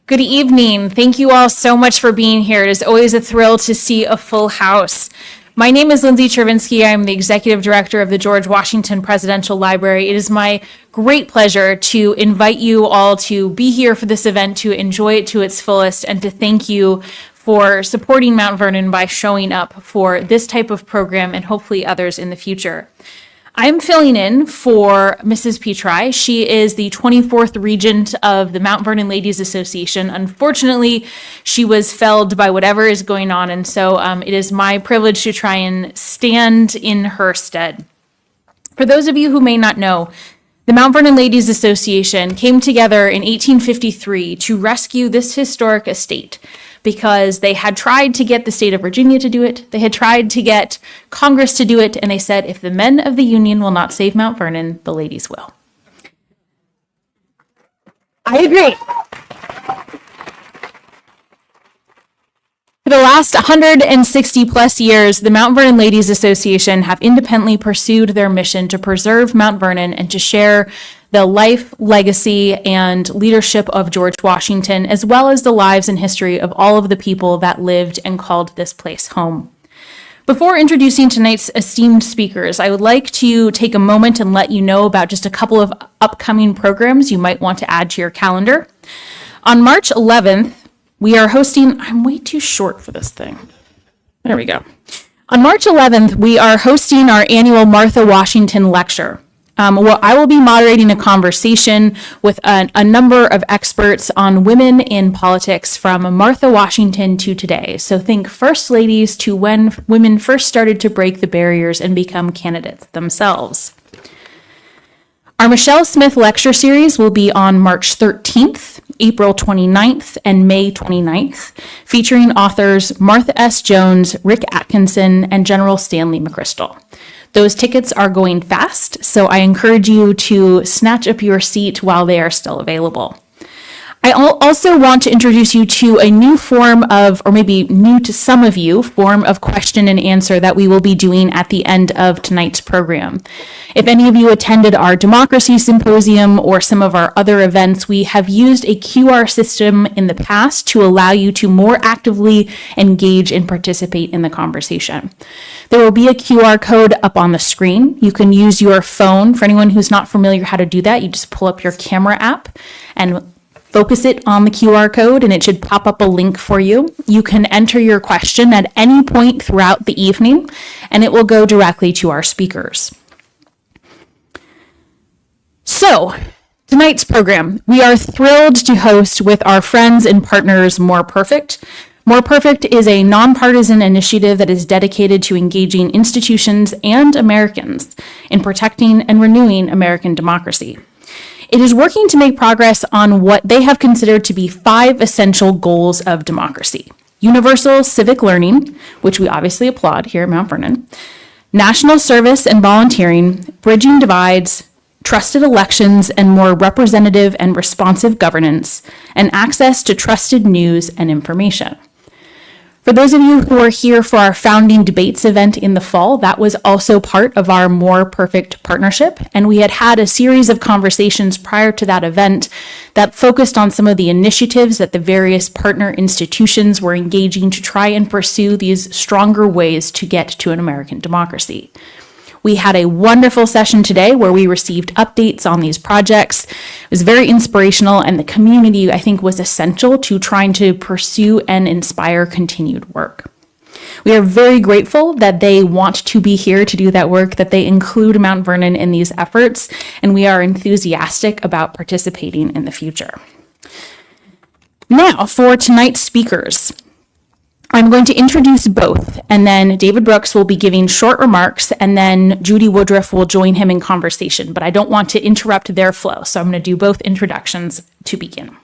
Good evening. Thank you all so much for being here. It is always a thrill to see a full house. My name is Lindsay Chervinsky. I'm the Executive Director of the George Washington Presidential Library. It is my great pleasure to invite you all to be here for this event, to enjoy it to its fullest, and to thank you for supporting Mount Vernon by showing up for this type of program and hopefully others in the future. I'm filling in for Mrs. Petri. She is the 24th Regent of the Mount Vernon Ladies Association. Unfortunately, she was felled by whatever is going on, and so it is my privilege to try and stand in her stead. For those of you who may not know, the Mount Vernon Ladies Association came together in 1853 to rescue this historic estate, because they had tried to get the state of Virginia to do it. They had tried to get Congress to do it. And they said, if the men of the Union will not save Mount Vernon, the ladies will. I agree. For the last 160 plus years, the Mount Vernon Ladies Association have independently pursued their mission to preserve Mount Vernon and to share the life, legacy, and leadership of George Washington, as well as the lives and history of all of the people that lived and called this place home. Before introducing tonight's esteemed speakers, I would like to take a moment and let you know about just a couple of upcoming programs you might want to add to your calendar. On March 11th, we are hosting, I'm way too short for this thing. There we go. On March 11th, we are hosting our annual Martha Washington Lecture. I will be moderating a conversation with a number of experts on women in politics from Martha Washington to today. So think first ladies to when women first started to break the barriers and become candidates themselves. Our Michelle Smith lecture series will be on March 13th, April 29th, and May 29th, featuring authors Martha S. Jones, Rick Atkinson, and General Stanley McChrystal. Those tickets are going fast, so I encourage you to snatch up your seat while they are still available. I also want to introduce you to a new form of, or maybe new to some of you, form of question and answer that we will be doing at the end of tonight's program. If any of you attended our Democracy Symposium or some of our other events, we have used a QR system in the past to allow you to more actively engage and participate in the conversation. There will be a QR code up on the screen. You can use your phone. For anyone who's not familiar how to do that, you just pull up your camera app and focus it on the QR code and it should pop up a link for you. You can enter your question at any point throughout the evening and it will go directly to our speakers. So, tonight's program, we are thrilled to host with our friends and partners More Perfect. More Perfect is a nonpartisan initiative that is dedicated to engaging institutions and Americans in protecting and renewing American democracy. It is working to make progress on what they have considered to be 5 essential goals of democracy: universal civic learning, which we obviously applaud here at Mount Vernon, national service and volunteering, bridging divides, trusted elections and more representative and responsive governance, and access to trusted news and information. For those of you who are here for our founding debates event in the fall, that was also part of our More Perfect partnership. And we had a series of conversations prior to that event that focused on some of the initiatives that the various partner institutions were engaging to try and pursue these stronger ways to get to an American democracy. We had a wonderful session today where we received updates on these projects. It was very inspirational, and the community, I think, was essential to trying to pursue and inspire continued work. We are very grateful that they want to be here to do that work, that they include Mount Vernon in these efforts, and we are enthusiastic about participating in the future. Now, for tonight's speakers. I'm going to introduce both, and then David Brooks will be giving short remarks, and then Judy Woodruff will join him in conversation, but I don't want to interrupt their flow, so I'm going to do both introductions to begin.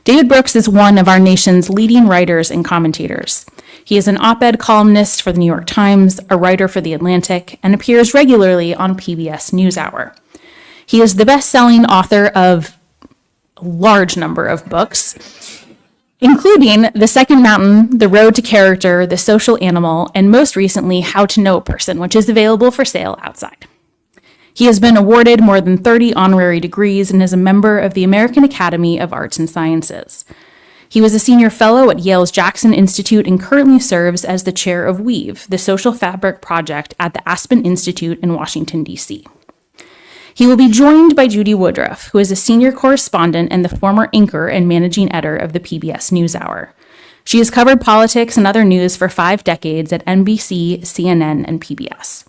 David Brooks is one of our nation's leading writers and commentators. He is an op-ed columnist for the New York Times, a writer for The Atlantic, and appears regularly on PBS NewsHour. He is the best-selling author of a large number of books, including The Second Mountain, The Road to Character, The Social Animal, and most recently, How to Know a Person, which is available for sale outside. He has been awarded more than 30 honorary degrees and is a member of the American Academy of Arts and Sciences. He was a senior fellow at Yale's Jackson Institute and currently serves as the chair of WEAVE, the Social Fabric Project at the Aspen Institute in Washington, D.C. He will be joined by Judy Woodruff, who is a senior correspondent and the former anchor and managing editor of the PBS NewsHour. She has covered politics and other news for 5 decades at NBC, CNN, and PBS.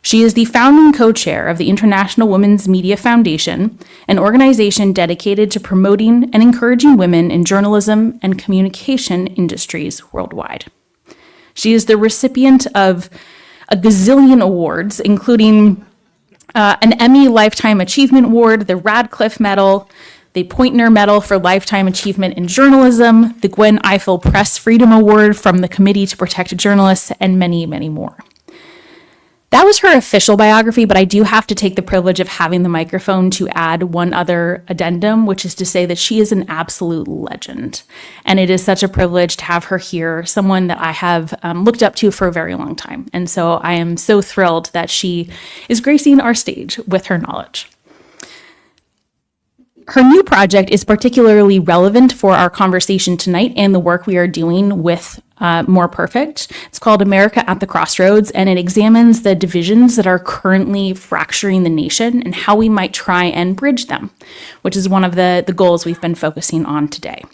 She is the founding co-chair of the International Women's Media Foundation, an organization dedicated to promoting and encouraging women in journalism and communication industries worldwide. She is the recipient of a gazillion awards, including an Emmy Lifetime Achievement Award, the Radcliffe Medal, the Poynter Medal for Lifetime Achievement in Journalism, the Gwen Ifill Press Freedom Award from the Committee to Protect Journalists, and many, many more. That was her official biography, but I do have to take the privilege of having the microphone to add one other addendum, which is to say that she is an absolute legend. And it is such a privilege to have her here, someone that I have looked up to for a very long time. And so I am so thrilled that she is gracing our stage with her knowledge. Her new project is particularly relevant for our conversation tonight and the work we are doing with More Perfect. It's called America at the Crossroads, and it examines the divisions that are currently fracturing the nation and how we might try and bridge them, which is one of the goals we've been focusing on today.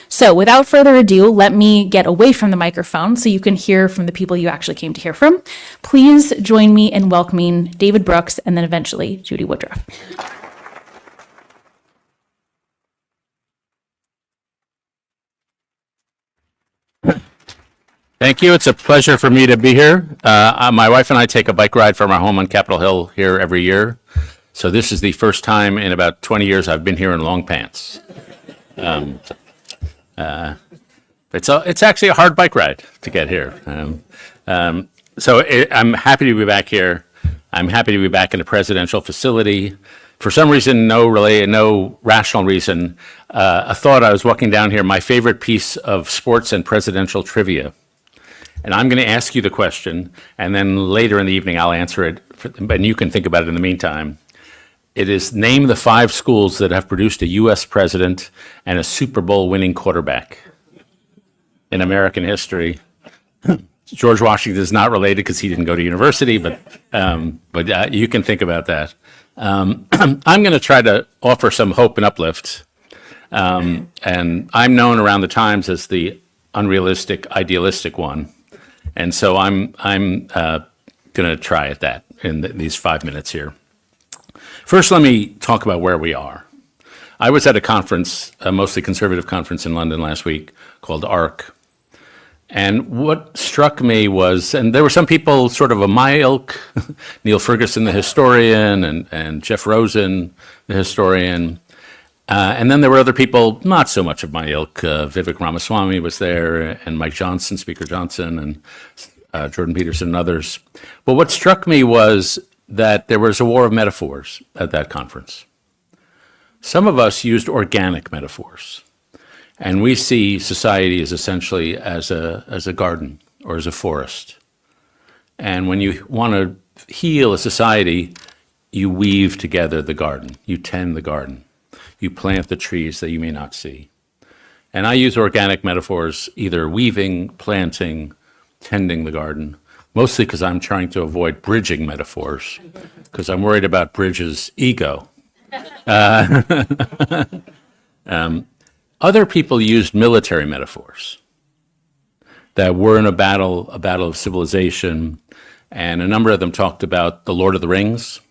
So without further ado, let me get away from the microphone so you can hear from the people you actually came to hear from. Please join me in welcoming David Brooks and then eventually Judy Woodruff. Thank you. It's a pleasure for me to be here. My wife and I take a bike ride from our home on Capitol Hill here every year. So this is the first time in about 20 years I've been here in long pants. It's actually a hard bike ride to get here. I'm happy to be back here. I'm happy to be back in a presidential facility. For some reason, no rational reason, I thought I was walking down here, my favorite piece of sports and presidential trivia. And I'm going to ask you the question, and then later in the evening I'll answer it, and you can think about it in the meantime. It is name the 5 schools that have produced a U.S. president and a Super Bowl winning quarterback in American history. George Washington is not related because he didn't go to university, but you can think about that. I'm going to try to offer some hope and uplift. And I'm known around the Times as the unrealistic, idealistic one. And so I'm going to try at that in these 5 minutes here. First, let me talk about where we are. I was at a conference, a mostly conservative conference in London last week called ARC. And what struck me was, and there were some people sort of of my ilk, Neil Ferguson, the historian, and Jeff Rosen, the historian. And then there were other people, not so much of my ilk. Vivek Ramaswamy was there, and Mike Johnson, Speaker Johnson, and Jordan Peterson and others. But what struck me was that there was a war of metaphors at that conference. Some of us used organic metaphors, and we see society as essentially as a garden or as a forest. And when you want to heal a society, you weave together the garden, you tend the garden. You plant the trees that you may not see. And I use organic metaphors, either weaving, planting, tending the garden, mostly because I'm trying to avoid bridging metaphors, because I'm worried about Bridges' ego. Other people used military metaphors that were in a battle of civilization, and a number of them talked about the Lord of the Rings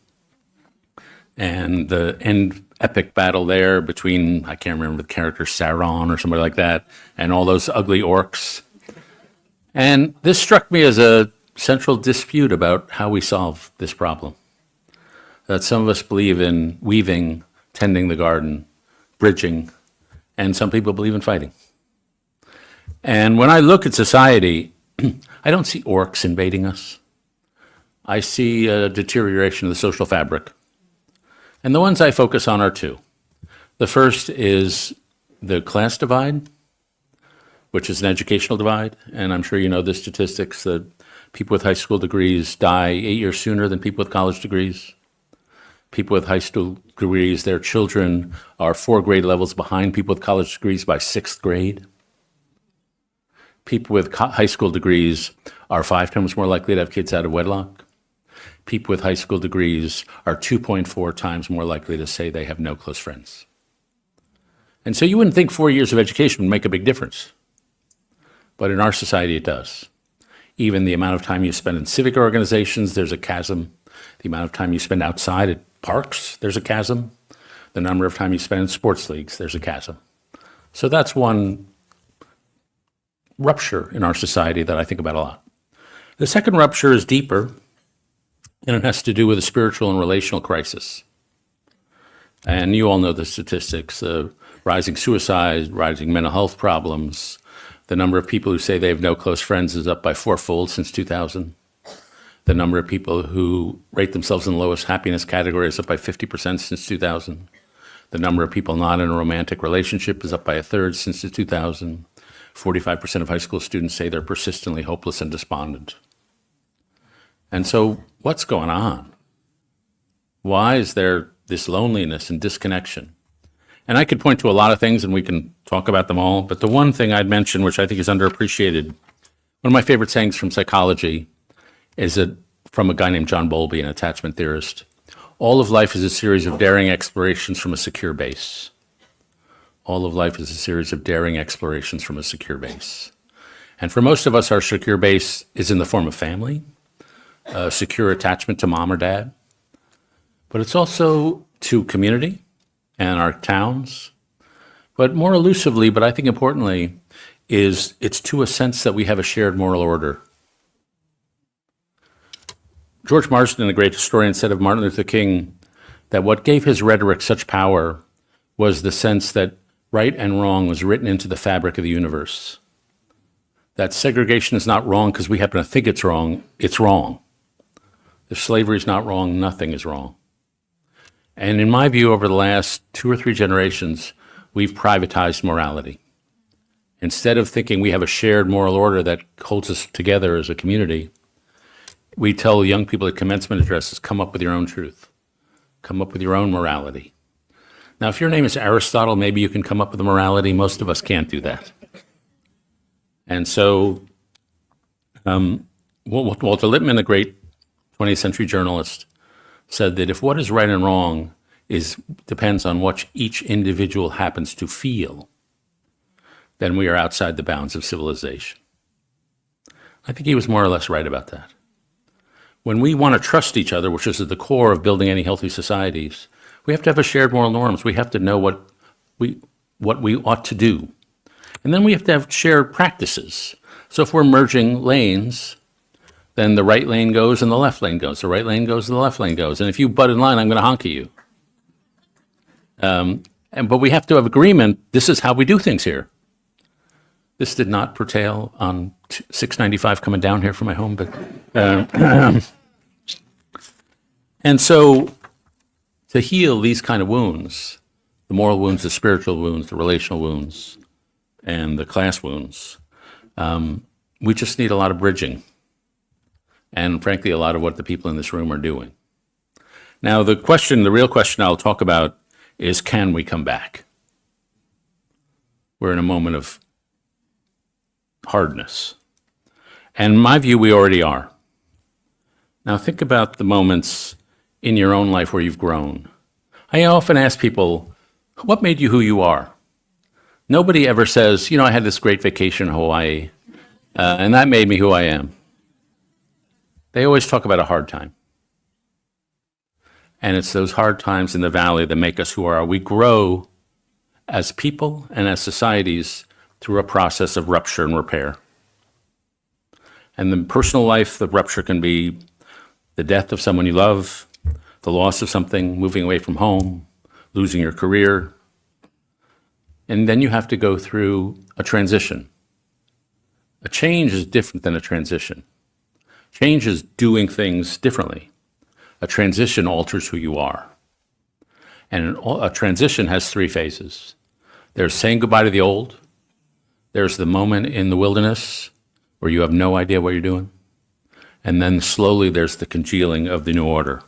and the end epic battle there between, I can't remember the character, Sauron or somebody like that, and all those ugly orcs. And this struck me as a central dispute about how we solve this problem. That some of us believe in weaving, tending the garden, bridging, and some people believe in fighting. And when I look at society, I don't see orcs invading us. I see a deterioration of the social fabric. And the ones I focus on are 2. The first is the class divide, which is an educational divide. And I'm sure you know the statistics that people with high school degrees die 8 years sooner than people with college degrees. People with high school degrees, their children are 4 grade levels behind people with college degrees by 6th grade. People with high school degrees are 5 times more likely to have kids out of wedlock. People with high school degrees are 2.4 times more likely to say they have no close friends. And so you wouldn't think 4 years of education would make a big difference. But in our society, it does. Even the amount of time you spend in civic organizations, there's a chasm. The amount of time you spend outside at parks, there's a chasm. The number of time you spend in sports leagues, there's a chasm. So that's one rupture in our society that I think about a lot. The second rupture is deeper, and it has to do with a spiritual and relational crisis. And you all know the statistics, rising suicide, rising mental health problems. The number of people who say they have no close friends is up by 4-fold since 2000. The number of people who rate themselves in the lowest happiness category is up by 50% since 2000. The number of people not in a romantic relationship is up by 1/3 since 2000. 45% of high school students say they're persistently hopeless and despondent. And so what's going on? Why is there this loneliness and disconnection? And I could point to a lot of things, and we can talk about them all, but the one thing I'd mention, which I think is underappreciated, one of my favorite sayings from psychology is from a guy named John Bowlby, an attachment theorist. All of life is a series of daring explorations from a secure base. All of life is a series of daring explorations from a secure base. And for most of us, our secure base is in the form of family, a secure attachment to mom or dad, but it's also to community and our towns. But more elusively, but I think importantly, it's to a sense that we have a shared moral order. George Marsden, the great historian, said of Martin Luther King that what gave his rhetoric such power was the sense that right and wrong was written into the fabric of the universe. That segregation is not wrong because we happen to think it's wrong. It's wrong. If slavery is not wrong, nothing is wrong. And in my view, over the last 2 or 3 generations, we've privatized morality. Instead of thinking we have a shared moral order that holds us together as a community, we tell young people at commencement addresses, come up with your own truth. Come up with your own morality. Now, if your name is Aristotle, maybe you can come up with a morality. Most of us can't do that. And so Walter Lippmann, a great 20th century journalist, said that if what is right and wrong depends on what each individual happens to feel, then we are outside the bounds of civilization. I think he was more or less right about that. When we want to trust each other, which is at the core of building any healthy societies, we have to have a shared moral norms. We have to know what we ought to do. And then we have to have shared practices. So if we're merging lanes, then the right lane goes and the left lane goes. The right lane goes and the left lane goes. And if you butt in line, I'm going to honk at you. But we have to have agreement. This is how we do things here. This did not pertail on 695 coming down here from my home, but and so to heal these kind of wounds, the moral wounds, the spiritual wounds, the relational wounds, and the class wounds, we just need a lot of bridging. And frankly, a lot of what the people in this room are doing. Now, the real question I'll talk about is, can we come back? We're in a moment of hardness. And in my view, we already are. Now, think about the moments in your own life where you've grown. I often ask people, what made you who you are? Nobody ever says, I had this great vacation in Hawaii, and that made me who I am. They always talk about a hard time. And it's those hard times in the valley that make us who we are. We grow as people and as societies through a process of rupture and repair. And in personal life, the rupture can be the death of someone you love, the loss of something, moving away from home, losing your career. And then you have to go through a transition. A change is different than a transition. Change is doing things differently. A transition alters who you are. And a transition has 3 phases. There's saying goodbye to the old. There's the moment in the wilderness where you have no idea what you're doing. And then slowly there's the congealing of the new order.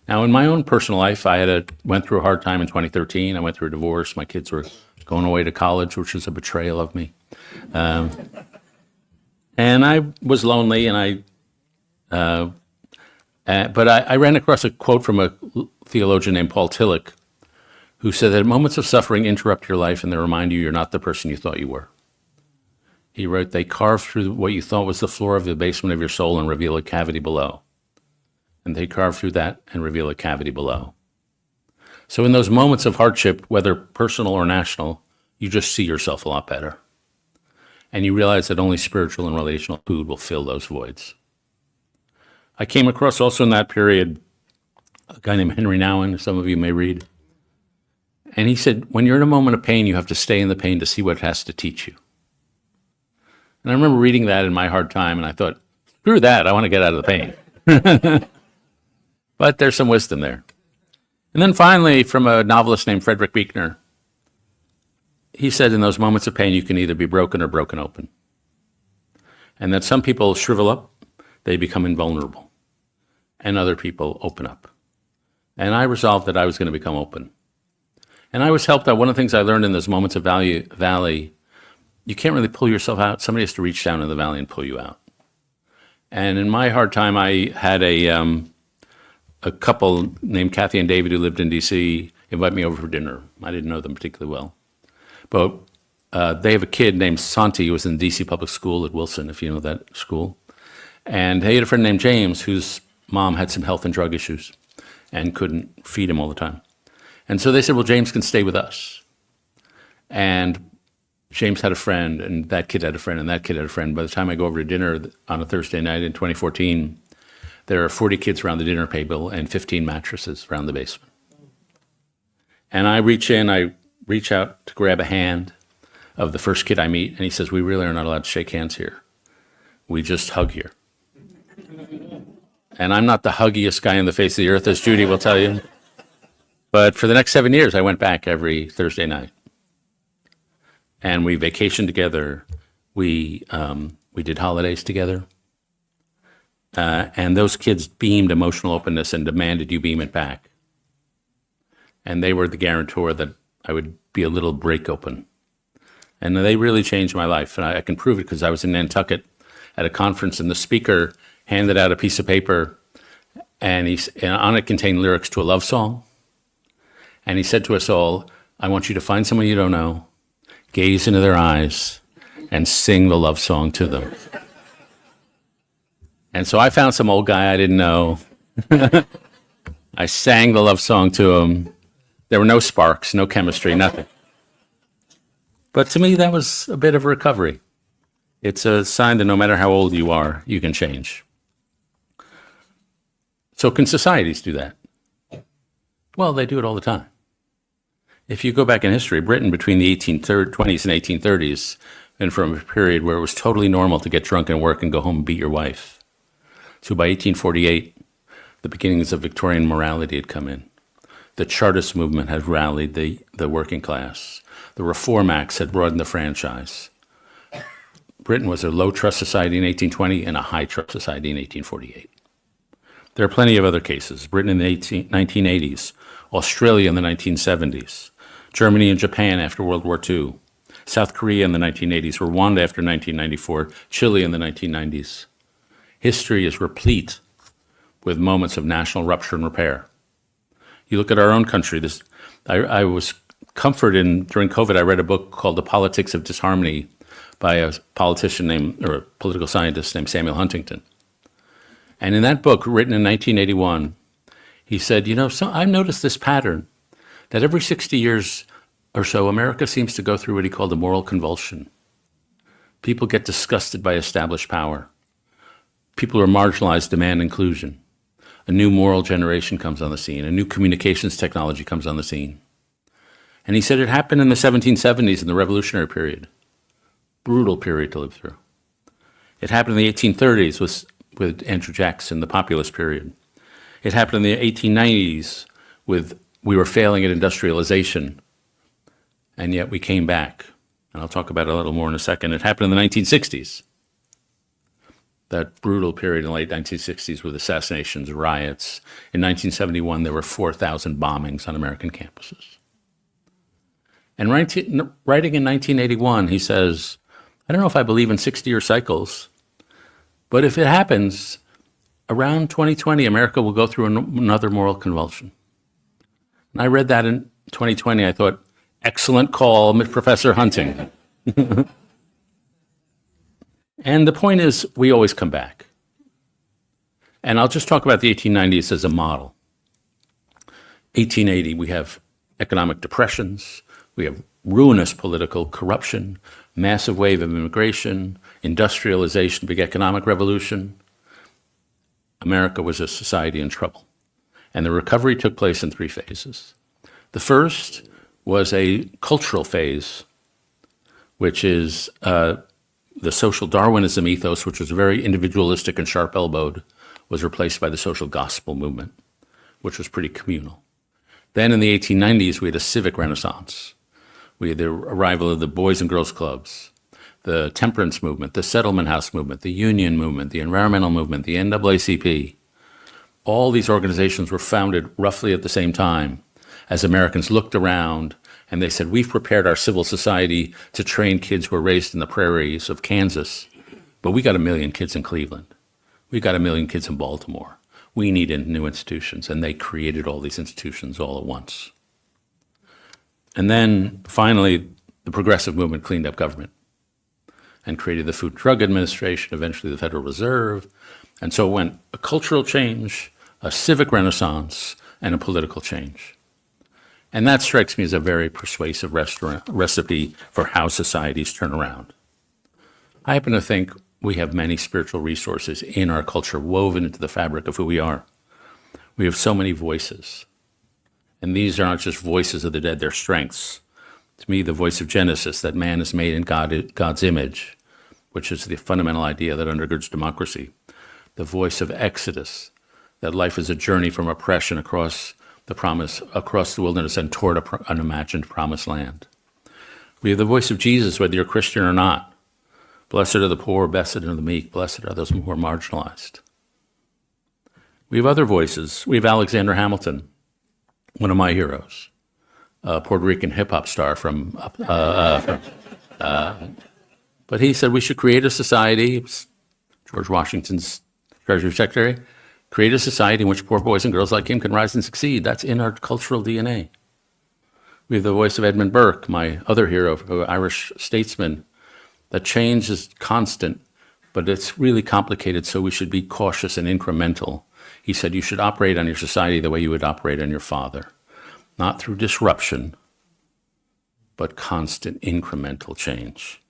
Now, in my own personal life, went through a hard time in 2013. I went through a divorce. My kids were going away to college, which was a betrayal of me. And I was lonely, but I ran across a quote from a theologian named Paul Tillich, who said that moments of suffering interrupt your life and they remind you you're not the person you thought you were. He wrote, they carve through what you thought was the floor of the basement of your soul and reveal a cavity below. And they carve through that and reveal a cavity below. So in those moments of hardship, whether personal or national, you just see yourself a lot better. And you realize that only spiritual and relational food will fill those voids. I came across also in that period a guy named Henry Nouwen, some of you may read. And he said, when you're in a moment of pain, you have to stay in the pain to see what it has to teach you. And I remember reading that in my hard time, and I thought, screw that, I want to get out of the pain. But there's some wisdom there. And then finally, from a novelist named Frederick Buechner, he said in those moments of pain, you can either be broken or broken open. And that some people shrivel up, they become invulnerable, and other people open up. And I resolved that I was going to become open. And I was helped out. One of the things I learned in those moments of valley, you can't really pull yourself out. Somebody has to reach down in the valley and pull you out. And in my hard time, I had a couple named Kathy and David who lived in D.C. invite me over for dinner. I didn't know them particularly well. But they have a kid named Santi who was in D.C. public school at Wilson, if you know that school. And they had a friend named James whose mom had some health and drug issues and couldn't feed him all the time. And so they said, well, James can stay with us. And James had a friend, and that kid had a friend, and that kid had a friend. By the time I go over to dinner on a Thursday night in 2014, there are 40 kids around the dinner table and 15 mattresses around the basement. And I reach out to grab a hand of the first kid I meet, and he says, we really are not allowed to shake hands here. We just hug here. And I'm not the huggiest guy on the face of the earth, as Judy will tell you. But for the next 7 years, I went back every Thursday night. And we vacationed together. We did holidays together. And those kids beamed emotional openness and demanded you beam it back. And they were the guarantor that I would be a little break open. And they really changed my life. And I can prove it because I was in Nantucket at a conference, and the speaker handed out a piece of paper, and on it contained lyrics to a love song. And he said to us all, I want you to find someone you don't know, gaze into their eyes, and sing the love song to them. And so I found some old guy I didn't know. I sang the love song to him. There were no sparks, no chemistry, nothing. But to me, that was a bit of a recovery. It's a sign that no matter how old you are, you can change. So can societies do that? Well, they do it all the time. If you go back in history, Britain between the 1820s and 1830s, and from a period where it was totally normal to get drunk and work and go home and beat your wife. So by 1848, the beginnings of Victorian morality had come in. The Chartist movement had rallied the working class. The Reform Acts had broadened the franchise. Britain was a low-trust society in 1820 and a high-trust society in 1848. There are plenty of other cases. Britain in the 1980s, Australia in the 1970s, Germany and Japan after World War II, South Korea in the 1980s, Rwanda after 1994, Chile in the 1990s. History is replete with moments of national rupture and repair. You look at our own country. I was comforted during COVID. I read a book called The Politics of Disharmony by a a political scientist named Samuel Huntington. And in that book, written in 1981, he said, I've noticed this pattern that every 60 years or so, America seems to go through what he called a moral convulsion. People get disgusted by established power. People who are marginalized demand inclusion. A new moral generation comes on the scene. A new communications technology comes on the scene. And he said it happened in the 1770s in the Revolutionary period. Brutal period to live through. It happened in the 1830s with Andrew Jackson, the populist period. It happened in the 1890s we were failing at industrialization, and yet we came back. And I'll talk about it a little more in a second. It happened in the 1960s. that brutal period in the late 1960s with assassinations, riots. In 1971, there were 4,000 bombings on American campuses. And writing in 1981, he says, I don't know if I believe in 60-year cycles, but if it happens, around 2020, America will go through another moral convulsion. And I read that in 2020. I thought, excellent call, Professor Hunting. And the point is, we always come back. And I'll just talk about the 1890s as a model. 1880, we have economic depressions, we have ruinous political corruption, massive wave of immigration, industrialization, big economic revolution. America was a society in trouble. And the recovery took place in 3 phases. The first was a cultural phase, which is the social Darwinism ethos, which was very individualistic and sharp-elbowed, was replaced by the social gospel movement, which was pretty communal. Then in the 1890s, we had a civic renaissance. We had the arrival of the Boys and Girls Clubs, the temperance movement, the settlement house movement, the union movement, the environmental movement, the NAACP. All these organizations were founded roughly at the same time as Americans looked around and they said, we've prepared our civil society to train kids who were raised in the prairies of Kansas, but we got 1 million kids in Cleveland. We got 1 million kids in Baltimore. We need new institutions, and they created all these institutions all at once. And then finally, the progressive movement cleaned up government and created the Food and Drug Administration, eventually the Federal Reserve. And so it went a cultural change, a civic renaissance, and a political change. And that strikes me as a very persuasive recipe for how societies turn around. I happen to think we have many spiritual resources in our culture woven into the fabric of who we are. We have so many voices. And these are not just voices of the dead, they're strengths. To me, the voice of Genesis, that man is made in God's image, which is the fundamental idea that undergirds democracy. The voice of Exodus, that life is a journey from oppression across the wilderness and toward an imagined promised land. We have the voice of Jesus, whether you're Christian or not. Blessed are the poor, blessed are the meek, blessed are those who are marginalized. We have other voices. We have Alexander Hamilton, one of my heroes, a Puerto Rican hip-hop star but he said we should create a society, George Washington's Treasury Secretary, create a society in which poor boys and girls like him can rise and succeed. That's in our cultural DNA. We have the voice of Edmund Burke, my other hero, Irish statesman, that change is constant, but it's really complicated, so we should be cautious and incremental. He said you should operate on your society the way you would operate on your father, not through disruption, but constant incremental change.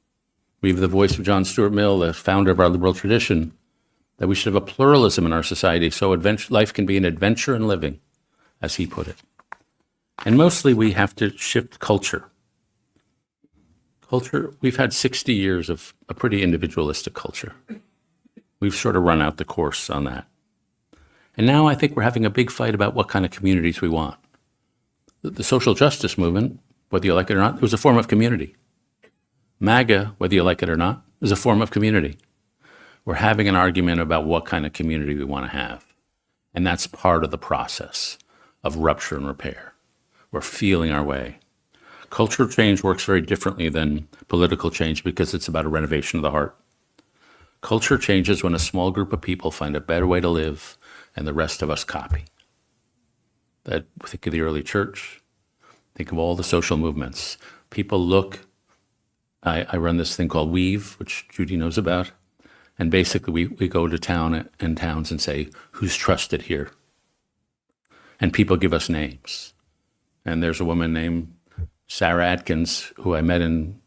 We have the voice of John Stuart Mill, the founder of our liberal tradition, that we should have a pluralism in our society so life can be an adventure in living, as he put it. And mostly we have to shift culture. We've had 60 years of a pretty individualistic culture. We've sort of run out the course on that. And now I think we're having a big fight about what kind of communities we want. The social justice movement, whether you like it or not, it was a form of community. MAGA, whether you like it or not, is a form of community. We're having an argument about what kind of community we want to have. And that's part of the process of rupture and repair. We're feeling our way. Cultural change works very differently than political change because it's about a renovation of the heart. Culture changes when a small group of people find a better way to live and the rest of us copy. Think of the early church. Think of all the social movements. People look, I run this thing called Weave, which Judy knows about. And basically we go to towns and say, who's trusted here? And people give us names. And there's a woman named Sarah Atkins, who I met in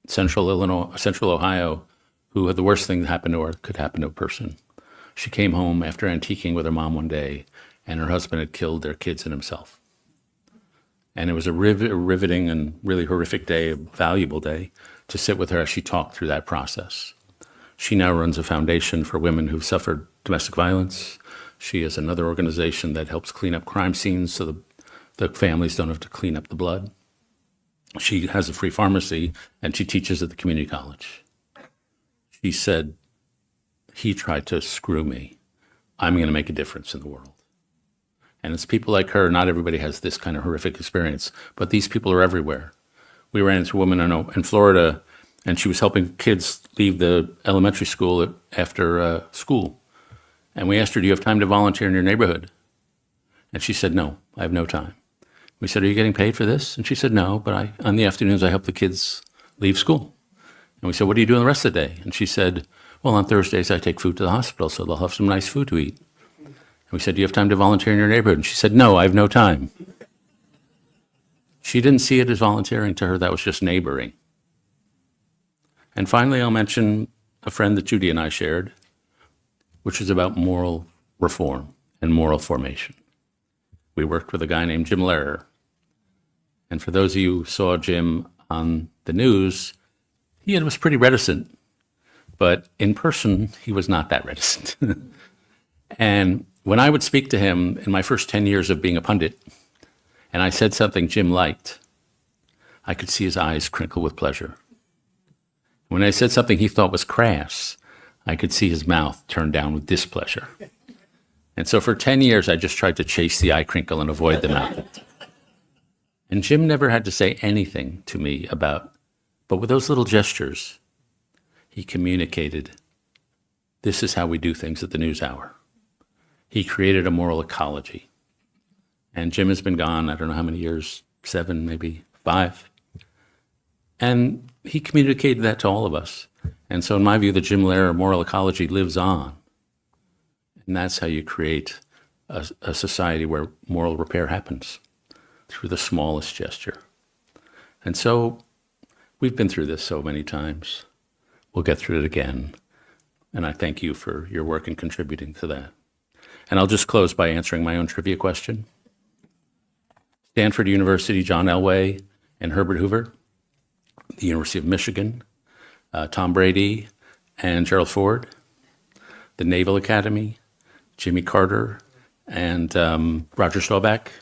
Central Ohio, who had the worst thing that happened to her could happen to a person. She came home after antiquing with her mom one day, and her husband had killed their kids and himself. And it was a riveting and really horrific day, a valuable day, to sit with her as she talked through that process. She now runs a foundation for women who've suffered domestic violence. She has another organization that helps clean up crime scenes so the families don't have to clean up the blood. She has a free pharmacy, and she teaches at the community college. She said, he tried to screw me. I'm going to make a difference in the world. And it's people like her. Not everybody has this kind of horrific experience, but these people are everywhere. We ran into a woman in Florida, and she was helping kids leave the elementary school after school. And we asked her, do you have time to volunteer in your neighborhood? And she said, no, I have no time. We said, are you getting paid for this? And she said, no, but on the afternoons, I help the kids leave school. And we said, what do you do the rest of the day? And she said, well, on Thursdays, I take food to the hospital, so they'll have some nice food to eat. And we said, do you have time to volunteer in your neighborhood? And she said, no, I have no time. She didn't see it as volunteering. To her, that was just neighboring. And finally, I'll mention a friend that Judy and I shared, which is about moral reform and moral formation. We worked with a guy named Jim Lehrer. And for those of you who saw Jim on the news, he was pretty reticent, but in person, he was not that reticent. And when I would speak to him in my first 10 years of being a pundit, and I said something Jim liked, I could see his eyes crinkle with pleasure. When I said something he thought was crass, I could see his mouth turn down with displeasure. And so for 10 years, I just tried to chase the eye crinkle and avoid the mouth. And Jim never had to say anything to me about, but with those little gestures, he communicated, this is how we do things at the NewsHour. He created a moral ecology. And Jim has been gone, I don't know how many years, 7, maybe 5. And he communicated that to all of us. And so in my view, the Jim Lehrer moral ecology lives on. And that's how you create a society where moral repair happens, through the smallest gesture. And so we've been through this so many times. We'll get through it again. And I thank you for your work in contributing to that. And I'll just close by answering my own trivia question. Stanford University, John Elway and Herbert Hoover. The University of Michigan, Tom Brady and Gerald Ford. The Naval Academy, Jimmy Carter and Roger Staubach.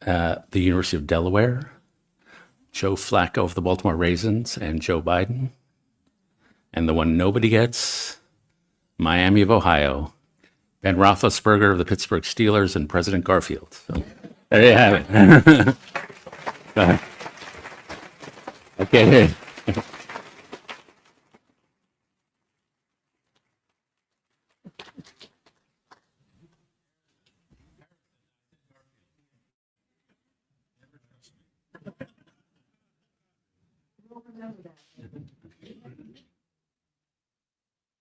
The University of Delaware, Joe Flacco of the Baltimore Ravens and Joe Biden. And the one nobody gets, Miami of Ohio, Ben Roethlisberger of the Pittsburgh Steelers and President Garfield. So there you have it. Go ahead. Okay.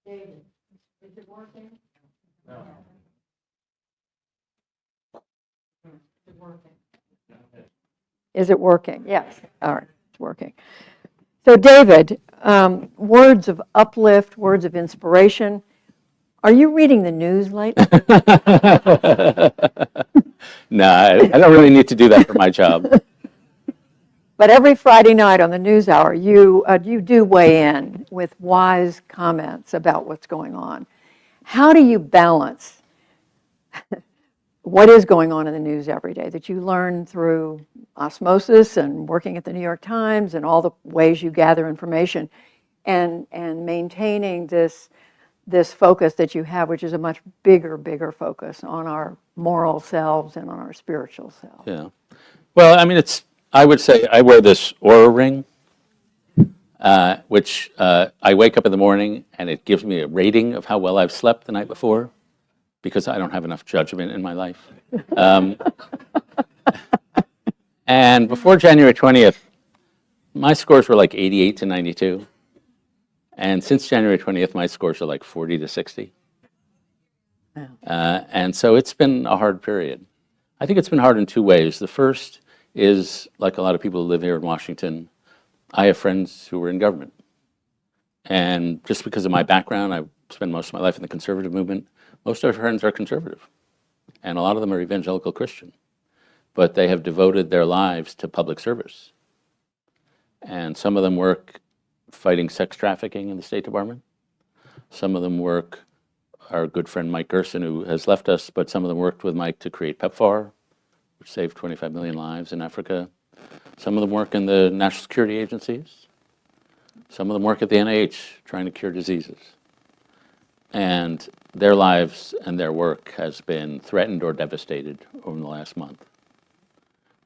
David, is it working? No. Is it working? Is it working? Yes. All right, it's working. So David, words of uplift, words of inspiration. Are you reading the news lately? No, I don't really need to do that for my job. But every Friday night on the NewsHour, you do weigh in with wise comments about what's going on. How do you balance what is going on in the news every day that you learn through osmosis and working at the New York Times and all the ways you gather information, and maintaining this focus that you have, which is a much bigger focus on our moral selves and on our spiritual selves? Yeah. Well, I mean, I would say I wear this Oura ring, which I wake up in the morning and it gives me a rating of how well I've slept the night before, because I don't have enough judgment in my life. And before January 20th, my scores were like 88 to 92. And since January 20th, my scores are like 40 to 60. And so it's been a hard period. I think it's been hard in two ways. The first is, like a lot of people who live here in Washington, I have friends who are in government. And just because of my background, I spent most of my life in the conservative movement. Most of our friends are conservative, and a lot of them are evangelical Christian, but they have devoted their lives to public service. And some of them work fighting sex trafficking in the State Department. Some of them work, our good friend Mike Gerson, who has left us, but some of them worked with Mike to create PEPFAR, which saved 25 million lives in Africa. Some of them work in the national security agencies. Some of them work at the NIH trying to cure diseases. and their lives and their work has been threatened or devastated over the last month.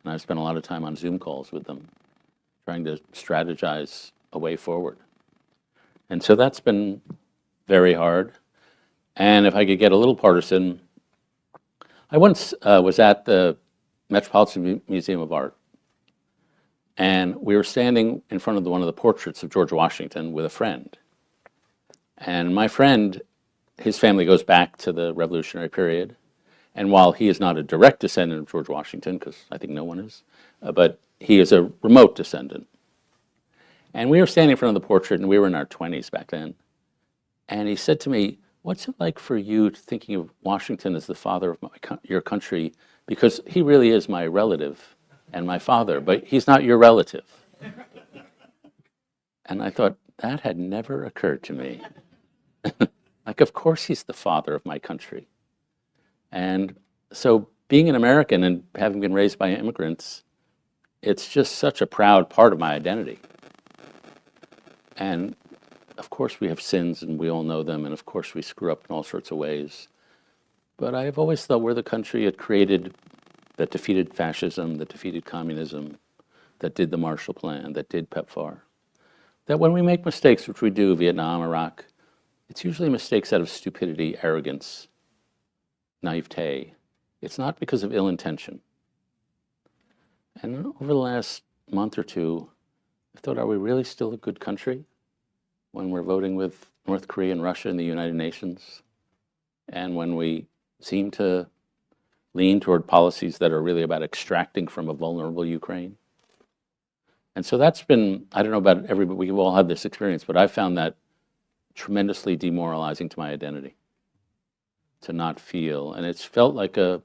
And I've spent a lot of time on Zoom calls with them, trying to strategize a way forward. And so that's been very hard. And if I could get a little partisan, I once was at the Metropolitan Museum of Art, and we were standing in front of one of the portraits of George Washington with a friend. And my friend, his family goes back to the Revolutionary period, and while he is not a direct descendant of George Washington, because I think no one is, but he is a remote descendant. And we were standing in front of the portrait, and we were in our 20s back then. And he said to me, "What's it like for you thinking of Washington as the father of your country? Because he really is my relative and my father, but he's not your relative." And I thought, that had never occurred to me. Like, of course he's the father of my country. And so being an American and having been raised by immigrants, it's just such a proud part of my identity. And of course we have sins, and we all know them, and of course we screw up in all sorts of ways. But I've always thought we're the country that defeated fascism, that defeated communism, that did the Marshall Plan, that did PEPFAR. That when we make mistakes, which we do, Vietnam, Iraq, it's usually mistakes out of stupidity, arrogance, naivete. It's not because of ill intention. And over the last month or two, I thought, are we really still a good country when we're voting with North Korea and Russia in the United Nations? And when we seem to lean toward policies that are really about extracting from a vulnerable Ukraine? And so that's been, I don't know about everybody, we've all had this experience, but I've found that tremendously demoralizing to my identity, to not feel. And it's felt like a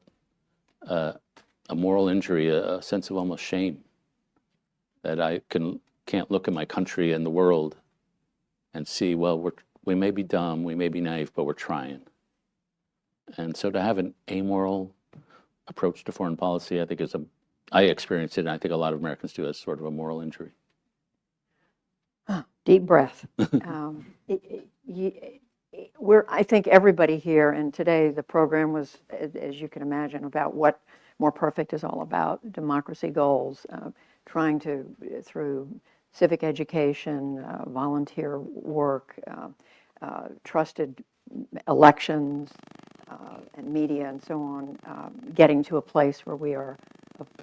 moral injury, a sense of almost shame, that I can't look at my country and the world and see, well, we may be dumb, we may be naive, but we're trying. And so to have an amoral approach to foreign policy, I think I experienced it, and I think a lot of Americans do, as sort of a moral injury. Deep breath. I think everybody here, and today the program was, as you can imagine, about what More Perfect is all about, democracy goals, trying to, through civic education, volunteer work, trusted elections, and media and so on, getting to a place where we are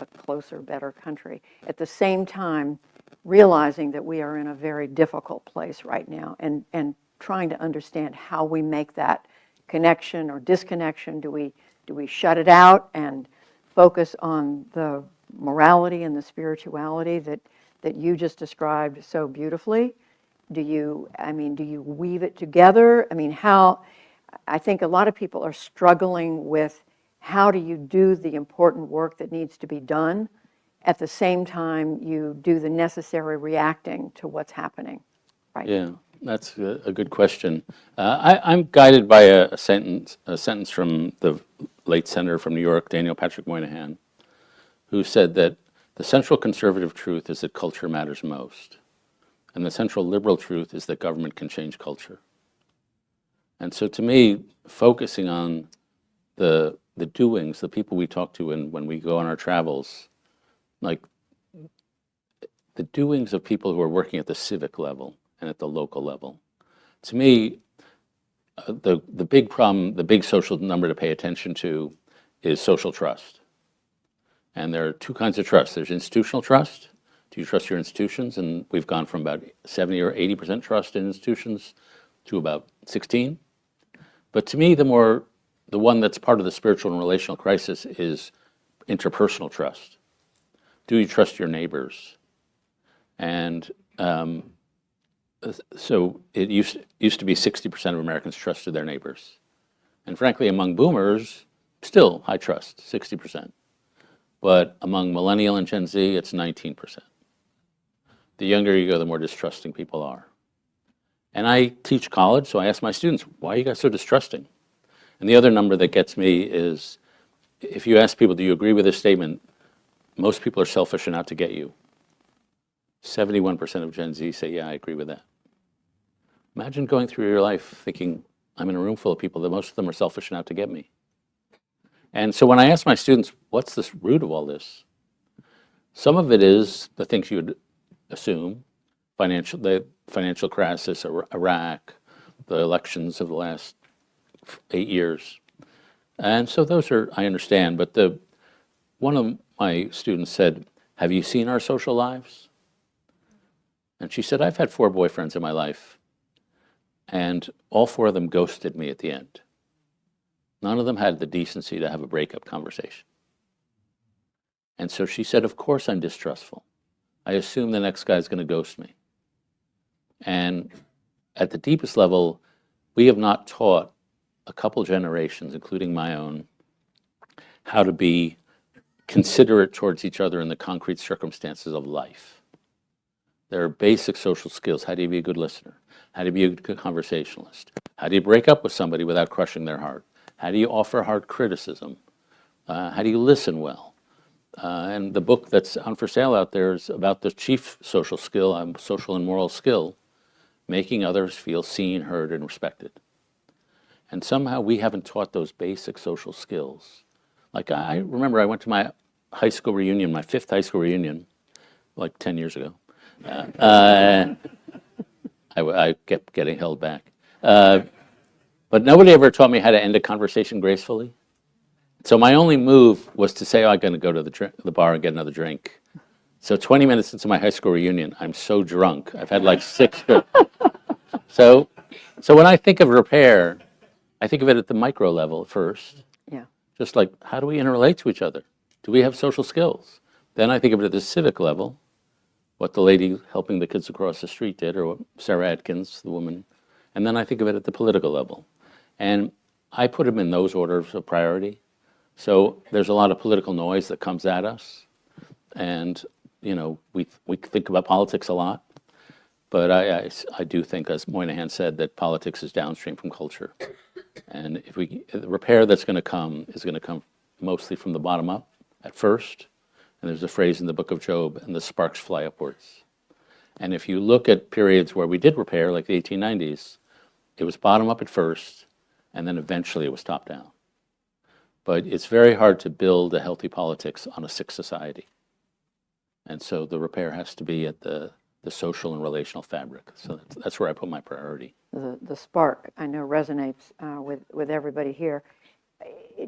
a closer, better country. At the same time, realizing that we are in a very difficult place right now, and trying to understand how we make that connection or disconnection. Do we shut it out and focus on the morality and the spirituality that you just described so beautifully? Do you weave it together? I think a lot of people are struggling with, how do you do the important work that needs to be done at the same time you do the necessary reacting to what's happening right now? Yeah, that's a good question. I'm guided by a sentence from the late senator from New York, Daniel Patrick Moynihan, who said that the central conservative truth is that culture matters most, and the central liberal truth is that government can change culture. And so to me, focusing on the doings, the people we talk to when we go on our travels, like the doings of people who are working at the civic level and at the local level. To me, the big problem, the big social number to pay attention to is social trust. And there are two kinds of trust. There's institutional trust. Do you trust your institutions? And we've gone from about 70 or 80% trust in institutions to about 16. But to me, the one that's part of the spiritual and relational crisis is interpersonal trust. Do you trust your neighbors? And so it used to be 60% of Americans trusted their neighbors. And frankly, among boomers, still high trust, 60%. But among millennial and Gen Z, it's 19%. The younger you go, the more distrusting people are. And I teach college, so I ask my students, why are you guys so distrusting? And the other number that gets me is, if you ask people, do you agree with this statement? Most people are selfish and out to get you. 71% of Gen Z say, yeah, I agree with that. Imagine going through your life thinking, I'm in a room full of people that most of them are selfish enough to get me. And so when I ask my students, what's the root of all this? Some of it is the things you would assume, the financial crisis, Iraq, the elections of the last 8 years. And so those are, I understand, but one of my students said, have you seen our social lives? And she said, I've had 4 boyfriends in my life, and all 4 of them ghosted me at the end. None of them had the decency to have a breakup conversation. And so she said, of course I'm distrustful. I assume the next guy's going to ghost me. And at the deepest level, we have not taught a couple generations, including my own, how to be considerate towards each other in the concrete circumstances of life. There are basic social skills. How do you be a good listener? How do you be a good conversationalist? How do you break up with somebody without crushing their heart? How do you offer hard criticism? How do you listen well? And the book that's on for sale out there is about the chief social skill, social and moral skill, making others feel seen, heard, and respected. And somehow we haven't taught those basic social skills. Like I remember I went to my high school reunion, my 5th high school reunion, like 10 years ago. I kept getting held back. But nobody ever taught me how to end a conversation gracefully. So my only move was to say, oh, I'm going to go to the bar and get another drink. So 20 minutes into my high school reunion, I'm so drunk. I've had like 6 drinks. So when I think of repair, I think of it at the micro level first. Yeah. Just like, how do we interrelate to each other? Do we have social skills? Then I think of it at the civic level, what the lady helping the kids across the street did, or what Sarah Atkins, the woman. And then I think of it at the political level. And I put them in those orders of priority. So there's a lot of political noise that comes at us. And, you know, we think about politics a lot. But I do think, as Moynihan said, that politics is downstream from culture. And if the repair that's going to come is going to come mostly from the bottom up at first. And there's a phrase in the book of Job, and the sparks fly upwards. And if you look at periods where we did repair, like the 1890s, it was bottom up at first, and then eventually it was top down. But it's very hard to build a healthy politics on a sick society. And so the repair has to be at the social and relational fabric. So that's where I put my priority. The spark, I know, resonates with everybody here.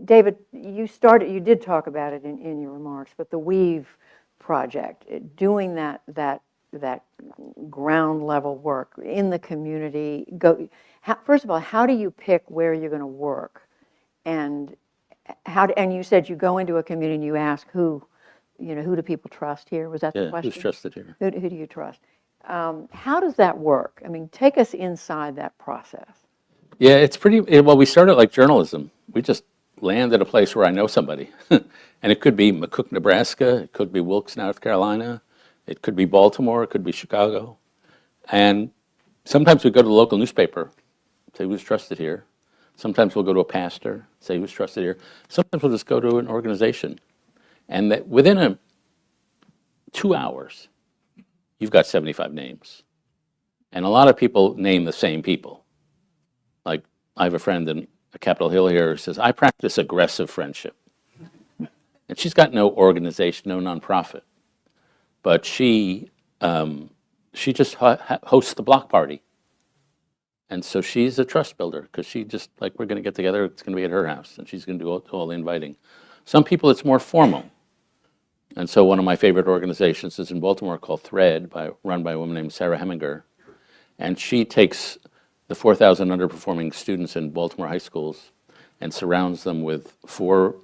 David, you did talk about it in your remarks, but the Weave project, doing that ground level work in the community. First of all, how do you pick where you're going to work, and and you said you go into a community and you ask who do people trust here? Was that the question? Who's trusted here? Who do you trust? How does that work? I mean, take us inside that process. Yeah, it's well, we started like journalism. We just land at a place where I know somebody. And it could be McCook, Nebraska. It could be Wilkes, North Carolina. It could be Baltimore. It could be Chicago. And sometimes we go to the local newspaper, say who's trusted here. Sometimes we'll go to a pastor, say who's trusted here. Sometimes we'll just go to an organization. And that within 2 hours, you've got 75 names. And a lot of people name the same people. Like, I have a friend in Capitol Hill here who says, I practice aggressive friendship. And she's got no organization, no nonprofit. But she just hosts the block party. And so she's a trust builder, because she just, like, we're going to get together, it's going to be at her house, and she's going to do all the inviting. Some people, it's more formal. And so one of my favorite organizations is in Baltimore called Thread, run by a woman named Sarah Heminger. And she takes the 4,000 underperforming students in Baltimore high schools and surrounds them with 4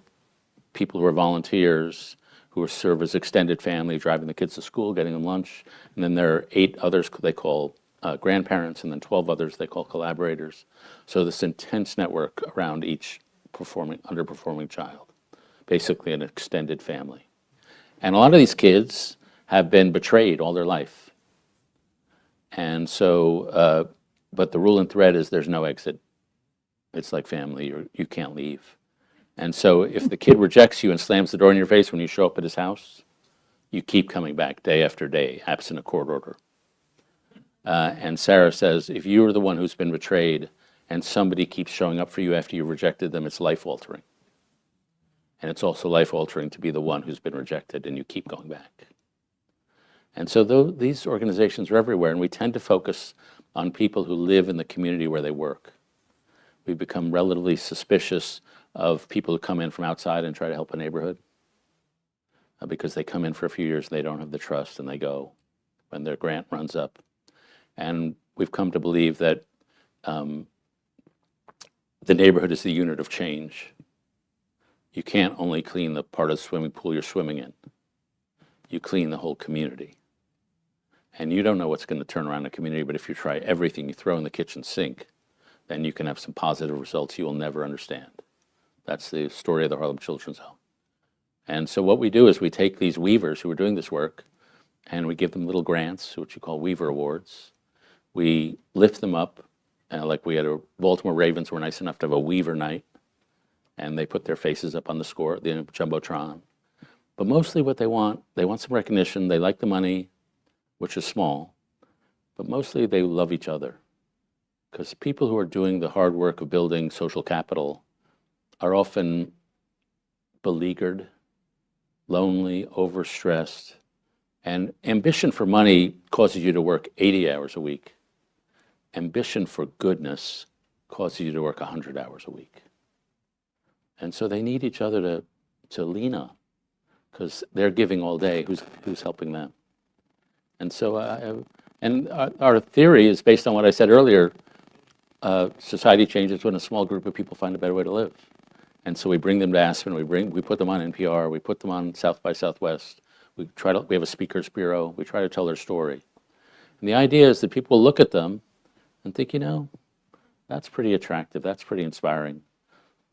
people who are volunteers, who serve as extended family, driving the kids to school, getting them lunch. And then there are 8 others they call grandparents, and then 12 others they call collaborators. So this intense network around each underperforming child, basically an extended family. And a lot of these kids have been betrayed all their life. And so, but the rule in Thread is there's no exit. It's like family, you can't leave. And so if the kid rejects you and slams the door in your face when you show up at his house, you keep coming back day after day, absent a court order. And Sarah says, if you're the one who's been betrayed and somebody keeps showing up for you after you've rejected them, it's life-altering. And it's also life-altering to be the one who's been rejected and you keep going back. And so these organizations are everywhere, and we tend to focus on people who live in the community where they work. We become relatively suspicious of people who come in from outside and try to help a neighborhood because they come in for a few years and they don't have the trust and they go when their grant runs up. And we've come to believe that the neighborhood is the unit of change. You can't only clean the part of the swimming pool you're swimming in. You clean the whole community. And you don't know what's going to turn around a community, but if you try everything you throw in the kitchen sink, then you can have some positive results you will never understand. That's the story of the Harlem Children's Home. And so what we do is we take these weavers who are doing this work, and we give them little grants, which we call Weaver Awards. We lift them up, like we had a Baltimore Ravens were nice enough to have a Weaver night, and they put their faces up on the Jumbotron. But mostly what they want some recognition. They like the money, which is small, but mostly they love each other. Because people who are doing the hard work of building social capital are often beleaguered, lonely, overstressed, and ambition for money causes you to work 80 hours a week. Ambition for goodness causes you to work 100 hours a week. And so they need each other to lean on, because they're giving all day. Who's helping them? And so, our theory is based on what I said earlier. Society changes when a small group of people find a better way to live. And so we bring them to Aspen. We put them on NPR. We put them on South by Southwest. We have a speakers bureau. We try to tell their story. And the idea is that people look at them and think, that's pretty attractive. That's pretty inspiring.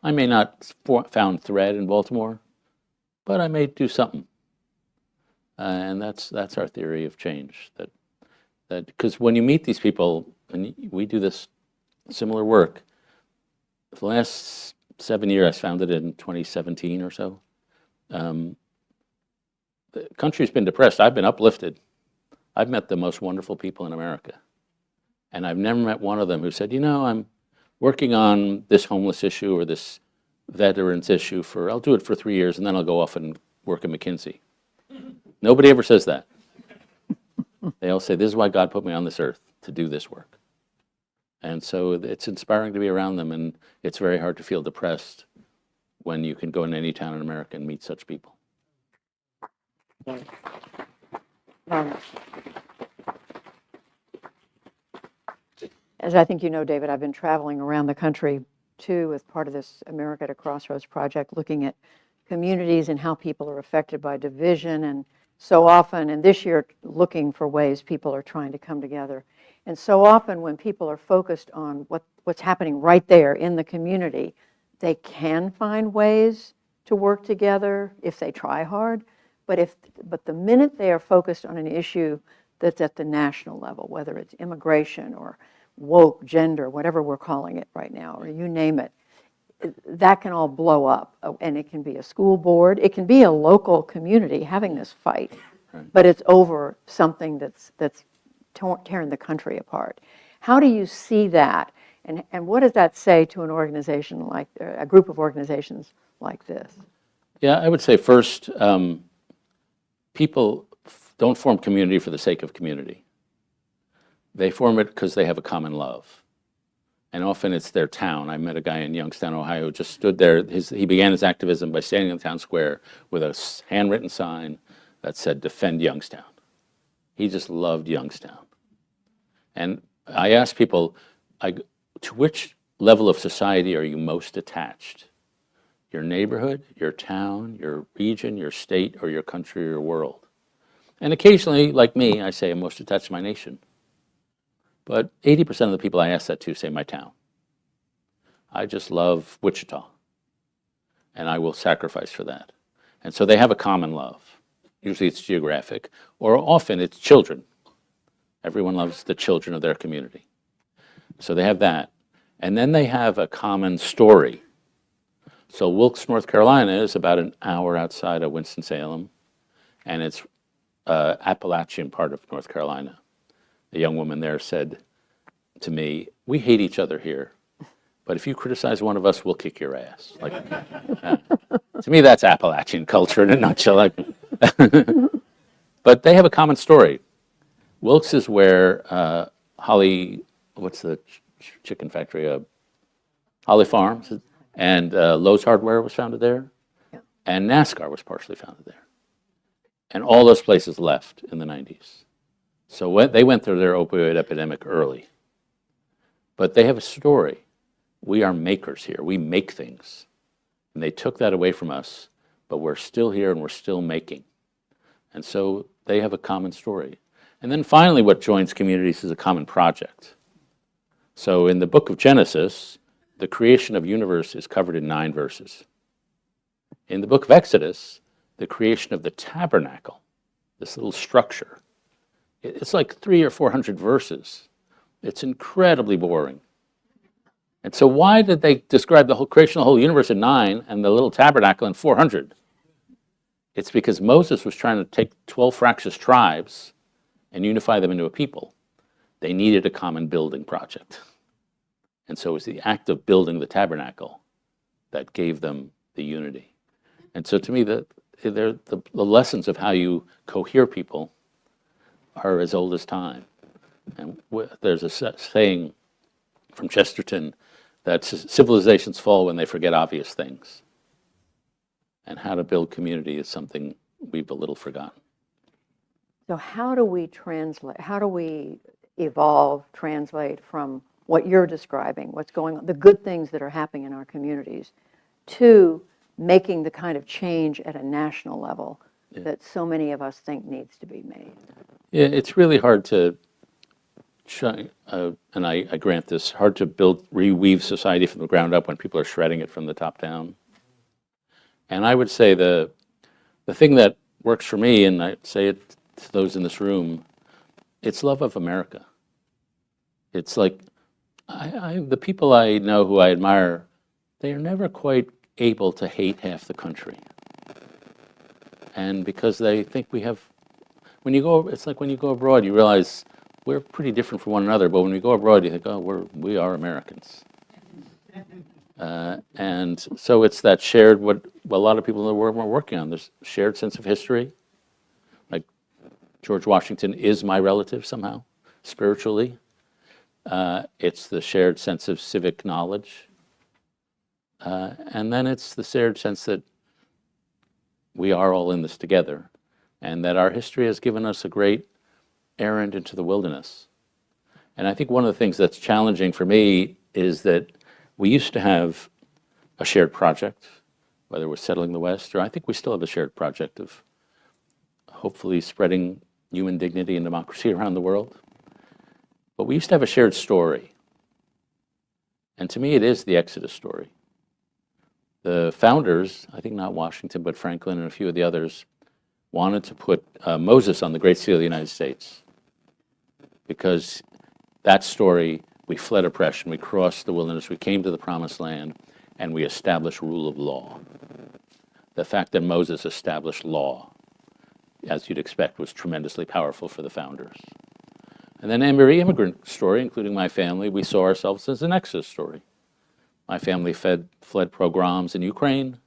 I may not found thread in Baltimore, but I may do something. And that's our theory of change. That because when you meet these people, and we do this similar work, the last 7 years, I founded it in 2017 or so. The country's been depressed. I've been uplifted. I've met the most wonderful people in America. And I've never met one of them who said, I'm working on this homeless issue or this veterans issue I'll do it for 3 years and then I'll go off and work at McKinsey. Nobody ever says that. They all say, this is why God put me on this earth, to do this work. And so it's inspiring to be around them, and it's very hard to feel depressed when you can go in any town in America and meet such people. As I think you know, David, I've been traveling around the country too as part of this America at a Crossroads project, looking at communities and how people are affected by division, and so often, and this year, looking for ways people are trying to come together. And so often when people are focused on what's happening right there in the community, they can find ways to work together if they try hard. But the minute they are focused on an issue that's at the national level, whether it's immigration or woke, gender, whatever we're calling it right now, or you name it, that can all blow up. And it can be a school board, it can be a local community having this fight, but it's over something that's tearing the country apart. How do you see that? And what does that say to an organization like, a group of organizations like this? Yeah, I would say first, people don't form community for the sake of community. They form it because they have a common love. And often it's their town. I met a guy in Youngstown, Ohio, who just stood there. He began his activism by standing in the town square with a handwritten sign that said, "Defend Youngstown." He just loved Youngstown. And I asked people, to which level of society are you most attached? Your neighborhood, your town, your region, your state, or your country or your world? And occasionally, like me, I say I'm most attached to my nation. But 80% of the people I ask that to say my town. I just love Wichita, and I will sacrifice for that. And so they have a common love. Usually it's geographic, or often it's children. Everyone loves the children of their community. So they have that. And then they have a common story. So Wilkes, North Carolina is about an hour outside of Winston-Salem, and it's Appalachian part of North Carolina. A young woman there said to me, "We hate each other here, but if you criticize one of us, we'll kick your ass. Like, to me, that's Appalachian culture in a nutshell. Like, but they have a common story. Wilkes is where Holly, what's the chicken factory? Holly Farms, and Lowe's Hardware was founded there, and NASCAR was partially founded there. And all those places left in the 90s. So they went through their opioid epidemic early. But they have a story. We are makers here. We make things. And they took that away from us, but we're still here and we're still making. And so they have a common story. And then finally, what joins communities is a common project. So in the book of Genesis, the creation of universe is covered in 9 verses. In the book of Exodus, the creation of the tabernacle, this little structure, it's like 300 or 400 verses. It's incredibly boring. And so why did they describe the whole creation of the whole universe in 9 and the little tabernacle in 400? It's because Moses was trying to take 12 fractious tribes and unify them into a people. They needed a common building project. And so it was the act of building the tabernacle that gave them the unity. And so to me, the lessons of how you cohere people are as old as time. And there's a saying from Chesterton that civilizations fall when they forget obvious things. And how to build community is something we've a little forgotten. So how do we translate, how do we evolve, translate from what you're describing, what's going on, the good things that are happening in our communities, to making the kind of change at a national level that so many of us think needs to be made? Yeah, it's really hard to try, and I grant this, hard to reweave society from the ground up when people are shredding it from the top down. And I would say the thing that works for me, and I say it to those in this room, it's love of America. It's like, the people I know who I admire, they are never quite able to hate half the country. And because they think we have, it's like when you go abroad, you realize we're pretty different from one another, but when we go abroad, you think, oh, we are Americans. And so it's that shared, what a lot of people in the world are working on, this shared sense of history. Like George Washington is my relative somehow, spiritually. It's the shared sense of civic knowledge. And then it's the shared sense that we are all in this together, and that our history has given us a great errand into the wilderness. And I think one of the things that's challenging for me is that we used to have a shared project, whether we're settling the West, or I think we still have a shared project of hopefully spreading human dignity and democracy around the world. But we used to have a shared story. And to me, it is the Exodus story. The founders, I think not Washington, but Franklin and a few of the others, wanted to put Moses on the Great Seal of the United States. Because that story, we fled oppression, we crossed the wilderness, we came to the Promised Land, and we established rule of law. The fact that Moses established law, as you'd expect, was tremendously powerful for the founders. And then every immigrant story, including my family, we saw ourselves as an Exodus story. My family fled pogroms in Ukraine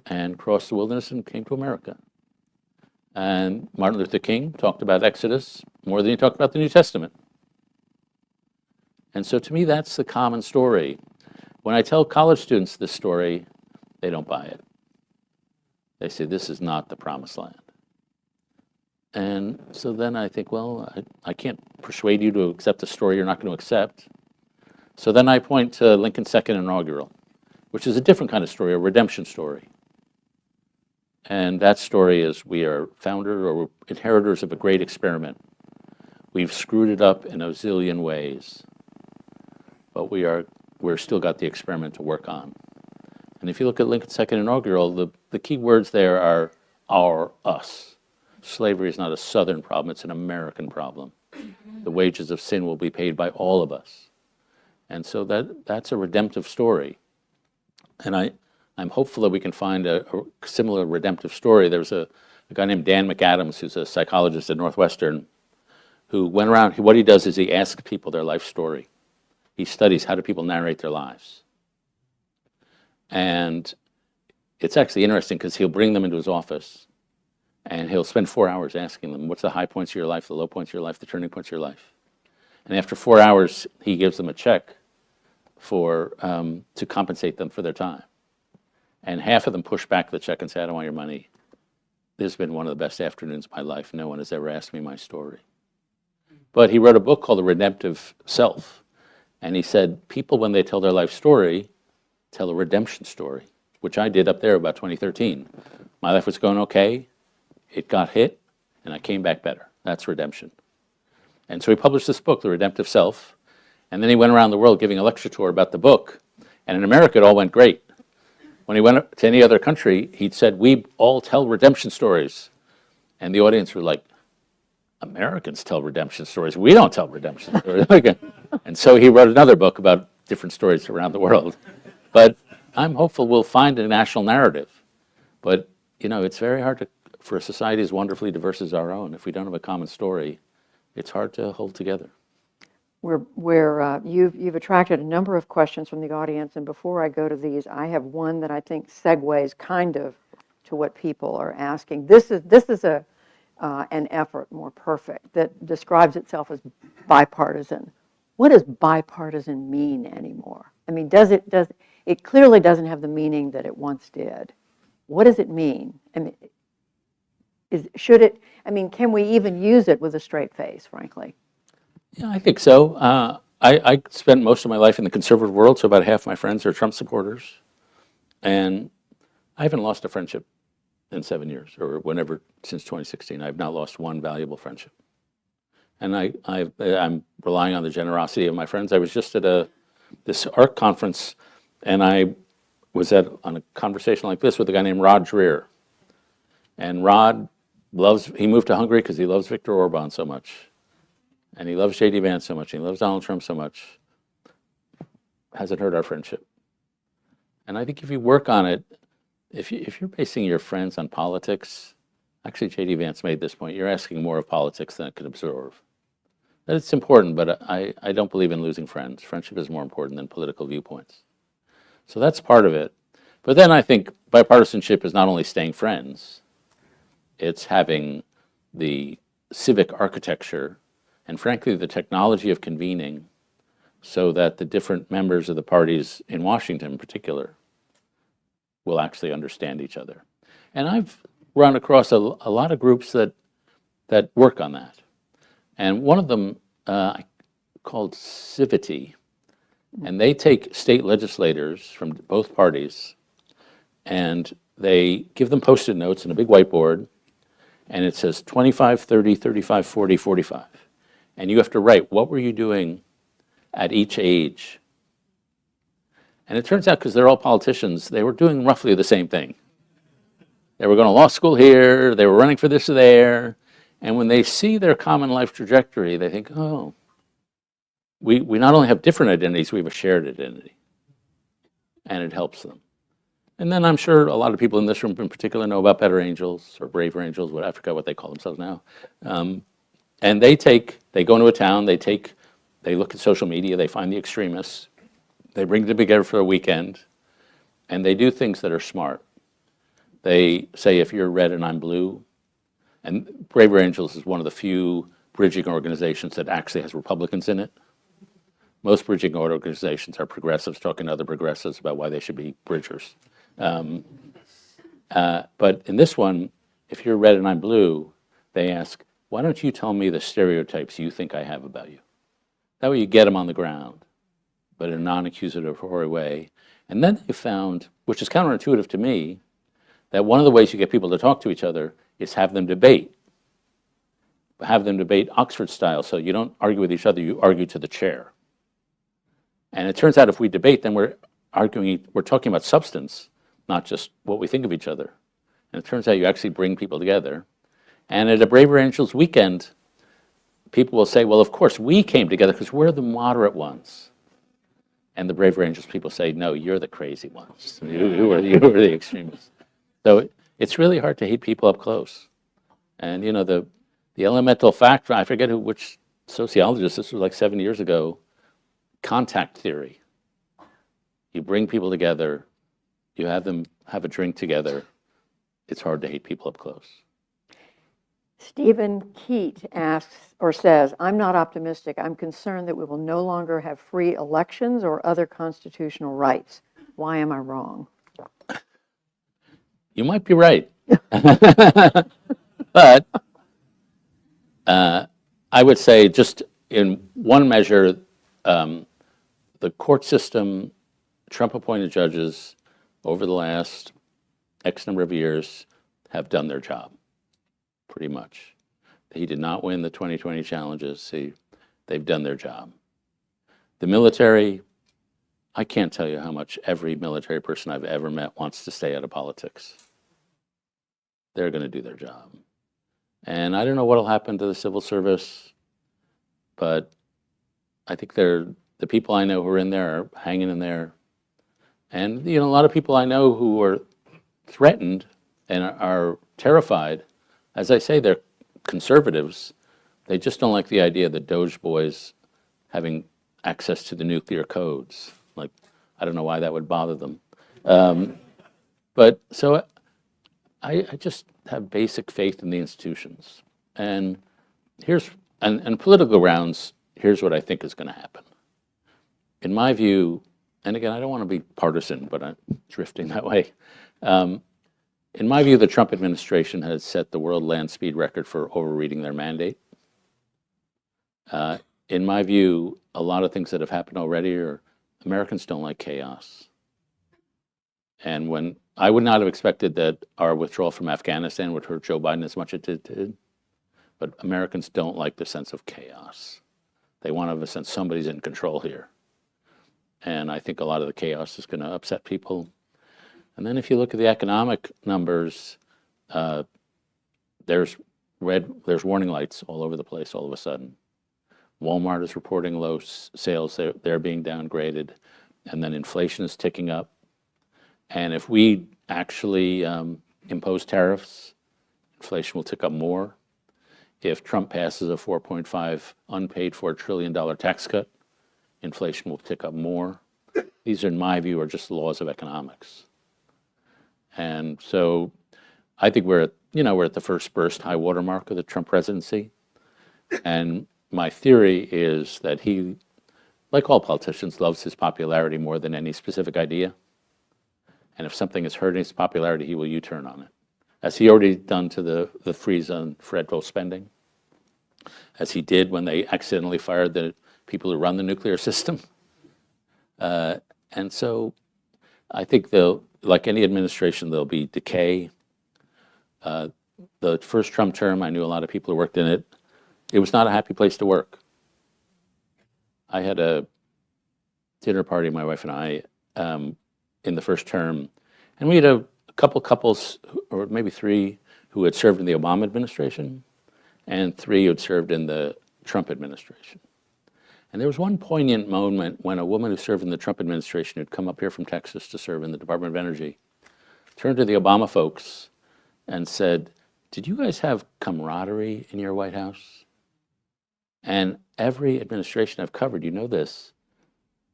and crossed the wilderness and came to America. And Martin Luther King talked about Exodus more than he talked about the New Testament. And so to me, that's the common story. When I tell college students this story, they don't buy it. They say, this is not the Promised Land. And so then I think, well, I can't persuade you to accept a story you're not going to accept. So then I point to Lincoln's second inaugural, which is a different kind of story, a redemption story. And that story is we are founder or inheritors of a great experiment. We've screwed it up in a zillion ways, but we're still got the experiment to work on. And if you look at Lincoln's second inaugural, the key words there are our, us. Slavery is not a Southern problem, it's an American problem. The wages of sin will be paid by all of us. And so that's a redemptive story. And I'm hopeful that we can find a similar redemptive story. There's a guy named Dan McAdams, who's a psychologist at Northwestern, who went around, what he does is he asks people their life story. he studies how do people narrate their lives. And it's actually interesting because he'll bring them into his office and he'll spend 4 hours asking them, what's the high points of your life, the low points of your life, the turning points of your life? And after 4 hours, he gives them a check to compensate them for their time. And half of them push back the check and say, I don't want your money. This has been one of the best afternoons of my life. No one has ever asked me my story. But he wrote a book called The Redemptive Self. And he said, people, when they tell their life story, tell a redemption story, which I did up there about 2013. My life was going okay. It got hit, and I came back better. That's redemption. And so he published this book, The Redemptive Self. And then he went around the world giving a lecture tour about the book. And in America, it all went great. When he went to any other country, he'd said, we all tell redemption stories. And the audience were like, Americans tell redemption stories. We don't tell redemption stories. And so he wrote another book about different stories around the world. But I'm hopeful we'll find a national narrative. But, it's very hard for a society as wonderfully diverse as our own. If we don't have a common story, it's hard to hold together. You've attracted a number of questions from the audience, and before I go to these, I have one that I think segues kind of to what people are asking. This is an effort, More Perfect, that describes itself as bipartisan. What does bipartisan mean anymore? I mean, it clearly doesn't have the meaning that it once did. What does it mean? I mean, can we even use it with a straight face, frankly? Yeah, I think so. I spent most of my life in the conservative world, so about half my friends are Trump supporters. And I haven't lost a friendship in 7 years, or whenever, since 2016. I've not lost one valuable friendship. And I'm relying on the generosity of my friends. I was just at this ARC conference, and I was on a conversation like this with a guy named Rod Dreher. And Rod he moved to Hungary because he loves Viktor Orban so much. And he loves J.D. Vance so much, and he loves Donald Trump so much. Hasn't hurt our friendship. And I think if you work on it, if you're basing your friends on politics, actually J.D. Vance made this point, you're asking more of politics than it could absorb. That it's important, but I don't believe in losing friends. Friendship is more important than political viewpoints. So that's part of it. But then I think bipartisanship is not only staying friends, it's having the civic architecture and frankly, the technology of convening so that the different members of the parties in Washington in particular will actually understand each other. And I've run across a lot of groups that work on that. And one of them called Civity, and they take state legislators from both parties and they give them Post-it notes and a big whiteboard, and it says 25, 30, 35, 40, 45. And you have to write, what were you doing at each age? And it turns out, because they're all politicians, they were doing roughly the same thing. They were going to law school here, they were running for this or there, and when they see their common life trajectory, they think, oh, we not only have different identities, we have a shared identity. And it helps them. And then I'm sure a lot of people in this room in particular know about Better Angels or Braver Angels, I forgot what they call themselves now. And they go into a town, they look at social media, they find the extremists, they bring them together for a weekend, and they do things that are smart. They say, if you're red and I'm blue, and Braver Angels is one of the few bridging organizations that actually has Republicans in it. Most bridging organizations are progressives talking to other progressives about why they should be bridgers. But in this one, if you're red and I'm blue, they ask, why don't you tell me the stereotypes you think I have about you? That way you get them on the ground, but in a non-accusatory way. And then they found, which is counterintuitive to me, that one of the ways you get people to talk to each other is have them debate. Have them debate Oxford style, so you don't argue with each other, you argue to the chair. And it turns out if we debate, then we're talking about substance, not just what we think of each other. And it turns out you actually bring people together. And at a Braver Angels weekend, people will say, well, of course, we came together because we're the moderate ones. And the Braver Angels people say, no, you're the crazy ones. You are the extremists. So it's really hard to hate people up close. And, the elemental fact, I forget which sociologist, this was like 7 years ago, contact theory. You bring people together, you have them have a drink together. It's hard to hate people up close. Stephen Keat asks or says, I'm not optimistic. I'm concerned that we will no longer have free elections or other constitutional rights. Why am I wrong? You might be right. But I would say, just in one measure, the court system, Trump-appointed judges over the last X number of years have done their job, pretty much. He did not win the 2020 challenges. They've done their job. The military, I can't tell you how much every military person I've ever met wants to stay out of politics. They're going to do their job. And I don't know what will happen to the civil service, but I think the people I know who are in there are hanging in there. And, a lot of people I know who are threatened and are terrified. As I say, they're conservatives. They just don't like the idea of the Doge boys having access to the nuclear codes. Like, I don't know why that would bother them. But so I just have basic faith in the institutions. And political grounds, here's what I think is going to happen. In my view, and again, I don't want to be partisan, but I'm drifting that way. In my view, the Trump administration has set the world land speed record for overreading their mandate. In my view, a lot of things that have happened already are Americans don't like chaos. And when I would not have expected that our withdrawal from Afghanistan would hurt Joe Biden as much as it did, but Americans don't like the sense of chaos. They want to have a sense somebody's in control here. And I think a lot of the chaos is going to upset people. And then if you look at the economic numbers, there's warning lights all over the place all of a sudden. Walmart is reporting low sales. They're being downgraded. And then inflation is ticking up. And if we actually impose tariffs, inflation will tick up more. If Trump passes a $4.5 unpaid for $1 trillion tax cut, inflation will tick up more. These, in my view, are just laws of economics. And so I think we're at the first burst high water mark of the Trump presidency. And my theory is that he, like all politicians, loves his popularity more than any specific idea. And if something is hurting his popularity, he will U-turn on it, as he already done to the freeze on federal spending, as he did when they accidentally fired the people who run the nuclear system. And so I think like any administration, there'll be decay. The first Trump term, I knew a lot of people who worked in it. It was not a happy place to work. I had a dinner party, my wife and I, in the first term, and we had a couple couples, or maybe three, who had served in the Obama administration, and three who had served in the Trump administration. And there was one poignant moment when a woman who served in the Trump administration, who'd come up here from Texas to serve in the Department of Energy, turned to the Obama folks and said, "Did you guys have camaraderie in your White House?" And every administration I've covered, you know this,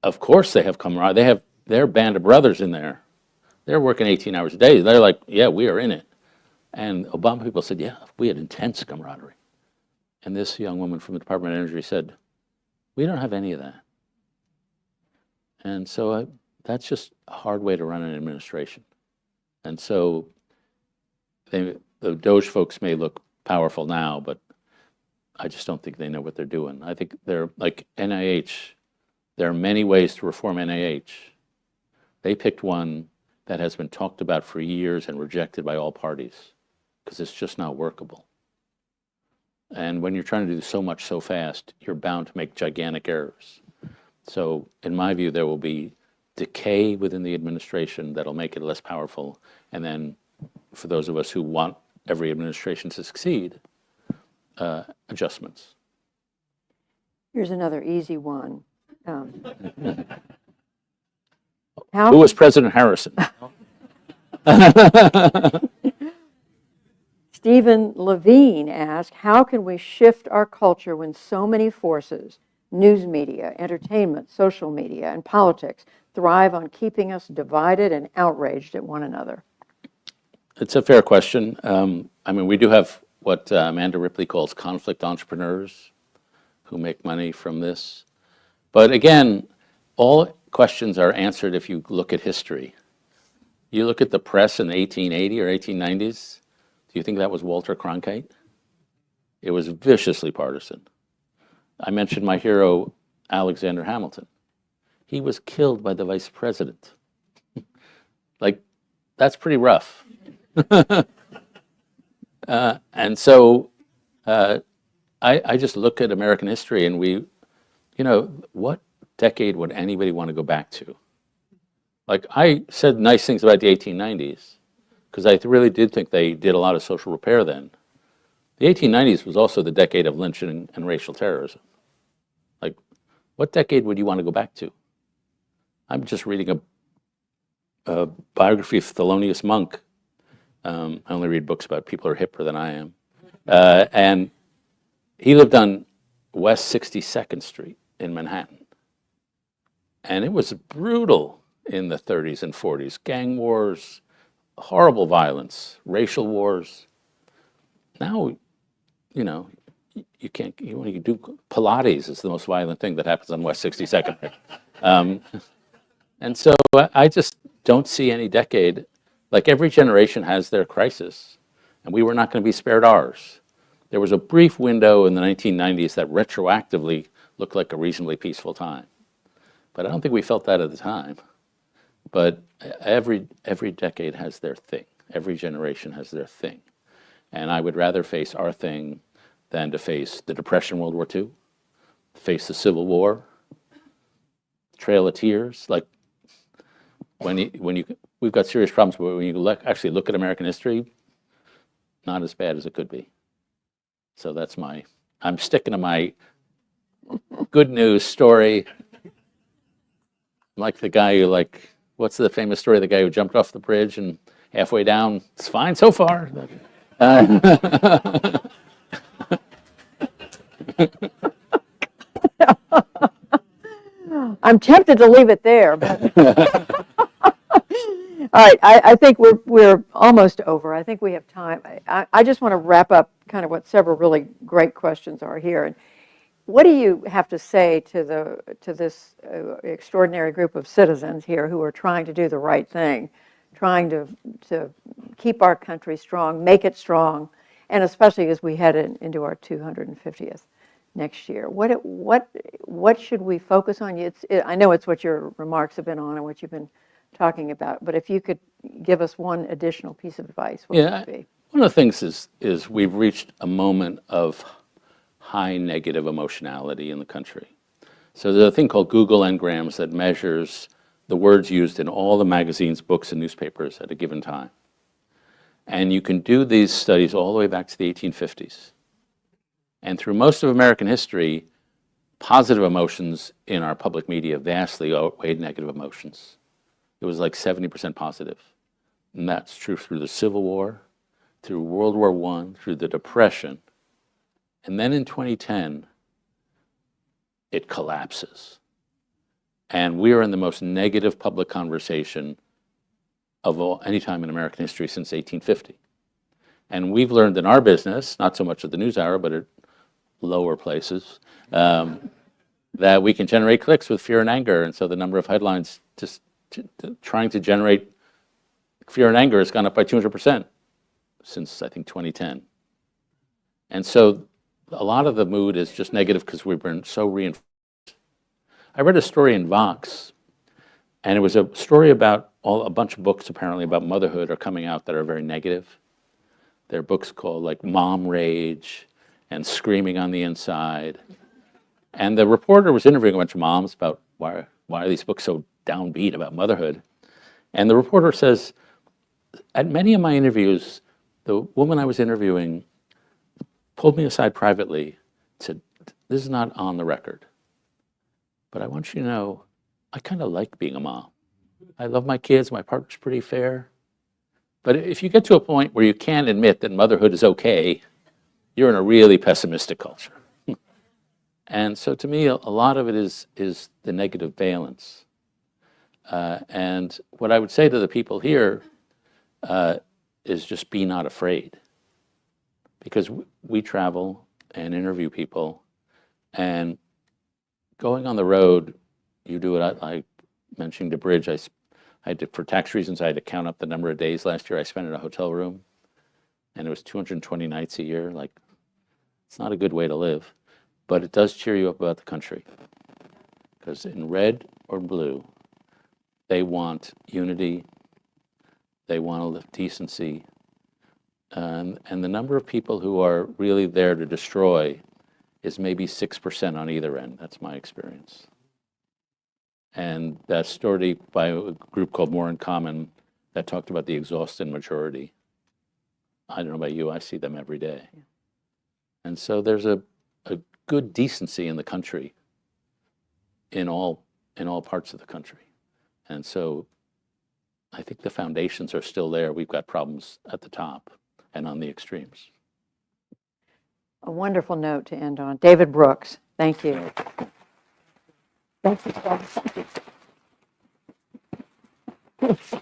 of course they have camaraderie. They have their band of brothers in there. They're working 18 hours a day. They're like, yeah, we are in it. And Obama people said, yeah, we had intense camaraderie. And this young woman from the Department of Energy said, we don't have any of that. And so that's just a hard way to run an administration. And so the Doge folks may look powerful now, but I just don't think they know what they're doing. I think they're like NIH. There are many ways to reform NIH. They picked one that has been talked about for years and rejected by all parties because it's just not workable. And when you're trying to do so much so fast, you're bound to make gigantic errors. So in my view, there will be decay within the administration that'll make it less powerful. And then for those of us who want every administration to succeed, adjustments. Here's another easy one. Who was President Harrison? Stephen Levine asked, how can we shift our culture when so many forces, news media, entertainment, social media, and politics thrive on keeping us divided and outraged at one another? It's a fair question. I mean, we do have what Amanda Ripley calls conflict entrepreneurs who make money from this. But again, all questions are answered if you look at history. You look at the press in the 1880 or 1890s, do you think that was Walter Cronkite? It was viciously partisan. I mentioned my hero, Alexander Hamilton. He was killed by the vice president. Like, that's pretty rough. And so I just look at American history and what decade would anybody want to go back to? Like, I said nice things about the 1890s because I really did think they did a lot of social repair then. The 1890s was also the decade of lynching and racial terrorism. Like, what decade would you want to go back to? I'm just reading a biography of Thelonious Monk. I only read books about people who are hipper than I am. And he lived on West 62nd Street in Manhattan. And it was brutal in the 30s and 40s. Gang wars, horrible violence, racial wars. Now, you can't, you do Pilates is the most violent thing that happens on West 62nd. And so I just don't see any decade. Like, every generation has their crisis, and we were not going to be spared ours. There was a brief window in the 1990s that retroactively looked like a reasonably peaceful time. But I don't think we felt that at the time. But every decade has their thing. Every generation has their thing. And I would rather face our thing than to face the Depression, World War II, face the Civil War, Trail of Tears. Like, we've got serious problems, but when you actually look at American history, not as bad as it could be. So I'm sticking to my good news story. Like the guy who, what's the famous story of the guy who jumped off the bridge and halfway down, it's fine so far. I'm tempted to leave it there, but all right, I think we're almost over. I think we have time. I just want to wrap up kind of what several really great questions are here. And what do you have to say to this extraordinary group of citizens here who are trying to do the right thing, trying to keep our country strong, make it strong, and especially as we head into our 250th next year? What should we focus on? I know it's what your remarks have been on and what you've been talking about, but if you could give us one additional piece of advice, what would it be? One of the things is we've reached a moment of high negative emotionality in the country. So there's a thing called Google Ngrams that measures the words used in all the magazines, books, and newspapers at a given time. And you can do these studies all the way back to the 1850s. And through most of American history, positive emotions in our public media vastly outweighed negative emotions. It was like 70% positive. And that's true through the Civil War, through World War I, through the Depression. And then in 2010, it collapses. And we are in the most negative public conversation of any time in American history since 1850. And we've learned in our business, not so much at the NewsHour, but at lower places, that we can generate clicks with fear and anger. And so the number of headlines trying to generate fear and anger has gone up by 200% since, I think, 2010. And so a lot of the mood is just negative because we've been so reinforced. I read a story in Vox, and it was a story about a bunch of books apparently about motherhood are coming out that are very negative. There are books called like Mom Rage and Screaming on the Inside. And the reporter was interviewing a bunch of moms about why are these books so downbeat about motherhood. And the reporter says, at many of my interviews, the woman I was interviewing pulled me aside privately and said, this is not on the record, but I want you to know, I kind of like being a mom. I love my kids, my partner's pretty fair. But if you get to a point where you can't admit that motherhood is okay, you're in a really pessimistic culture. And so to me, a lot of it is the negative valence. And what I would say to the people here is just be not afraid. Because we travel and interview people, and going on the road, you do it. I mentioned the bridge. I had to, for tax reasons, I had to count up the number of days last year I spent in a hotel room, and it was 220 nights a year. Like, it's not a good way to live, but it does cheer you up about the country. Because in red or blue, they want unity, they want to live decency, and the number of people who are really there to destroy is maybe 6% on either end. That's my experience. And that story by a group called More in Common that talked about the exhausted majority. I don't know about you, I see them every day. Yeah. And so there's a good decency in the country, in all parts of the country. And so I think the foundations are still there. We've got problems at the top and on the extremes. A wonderful note to end on. David Brooks, thank you. Thank you.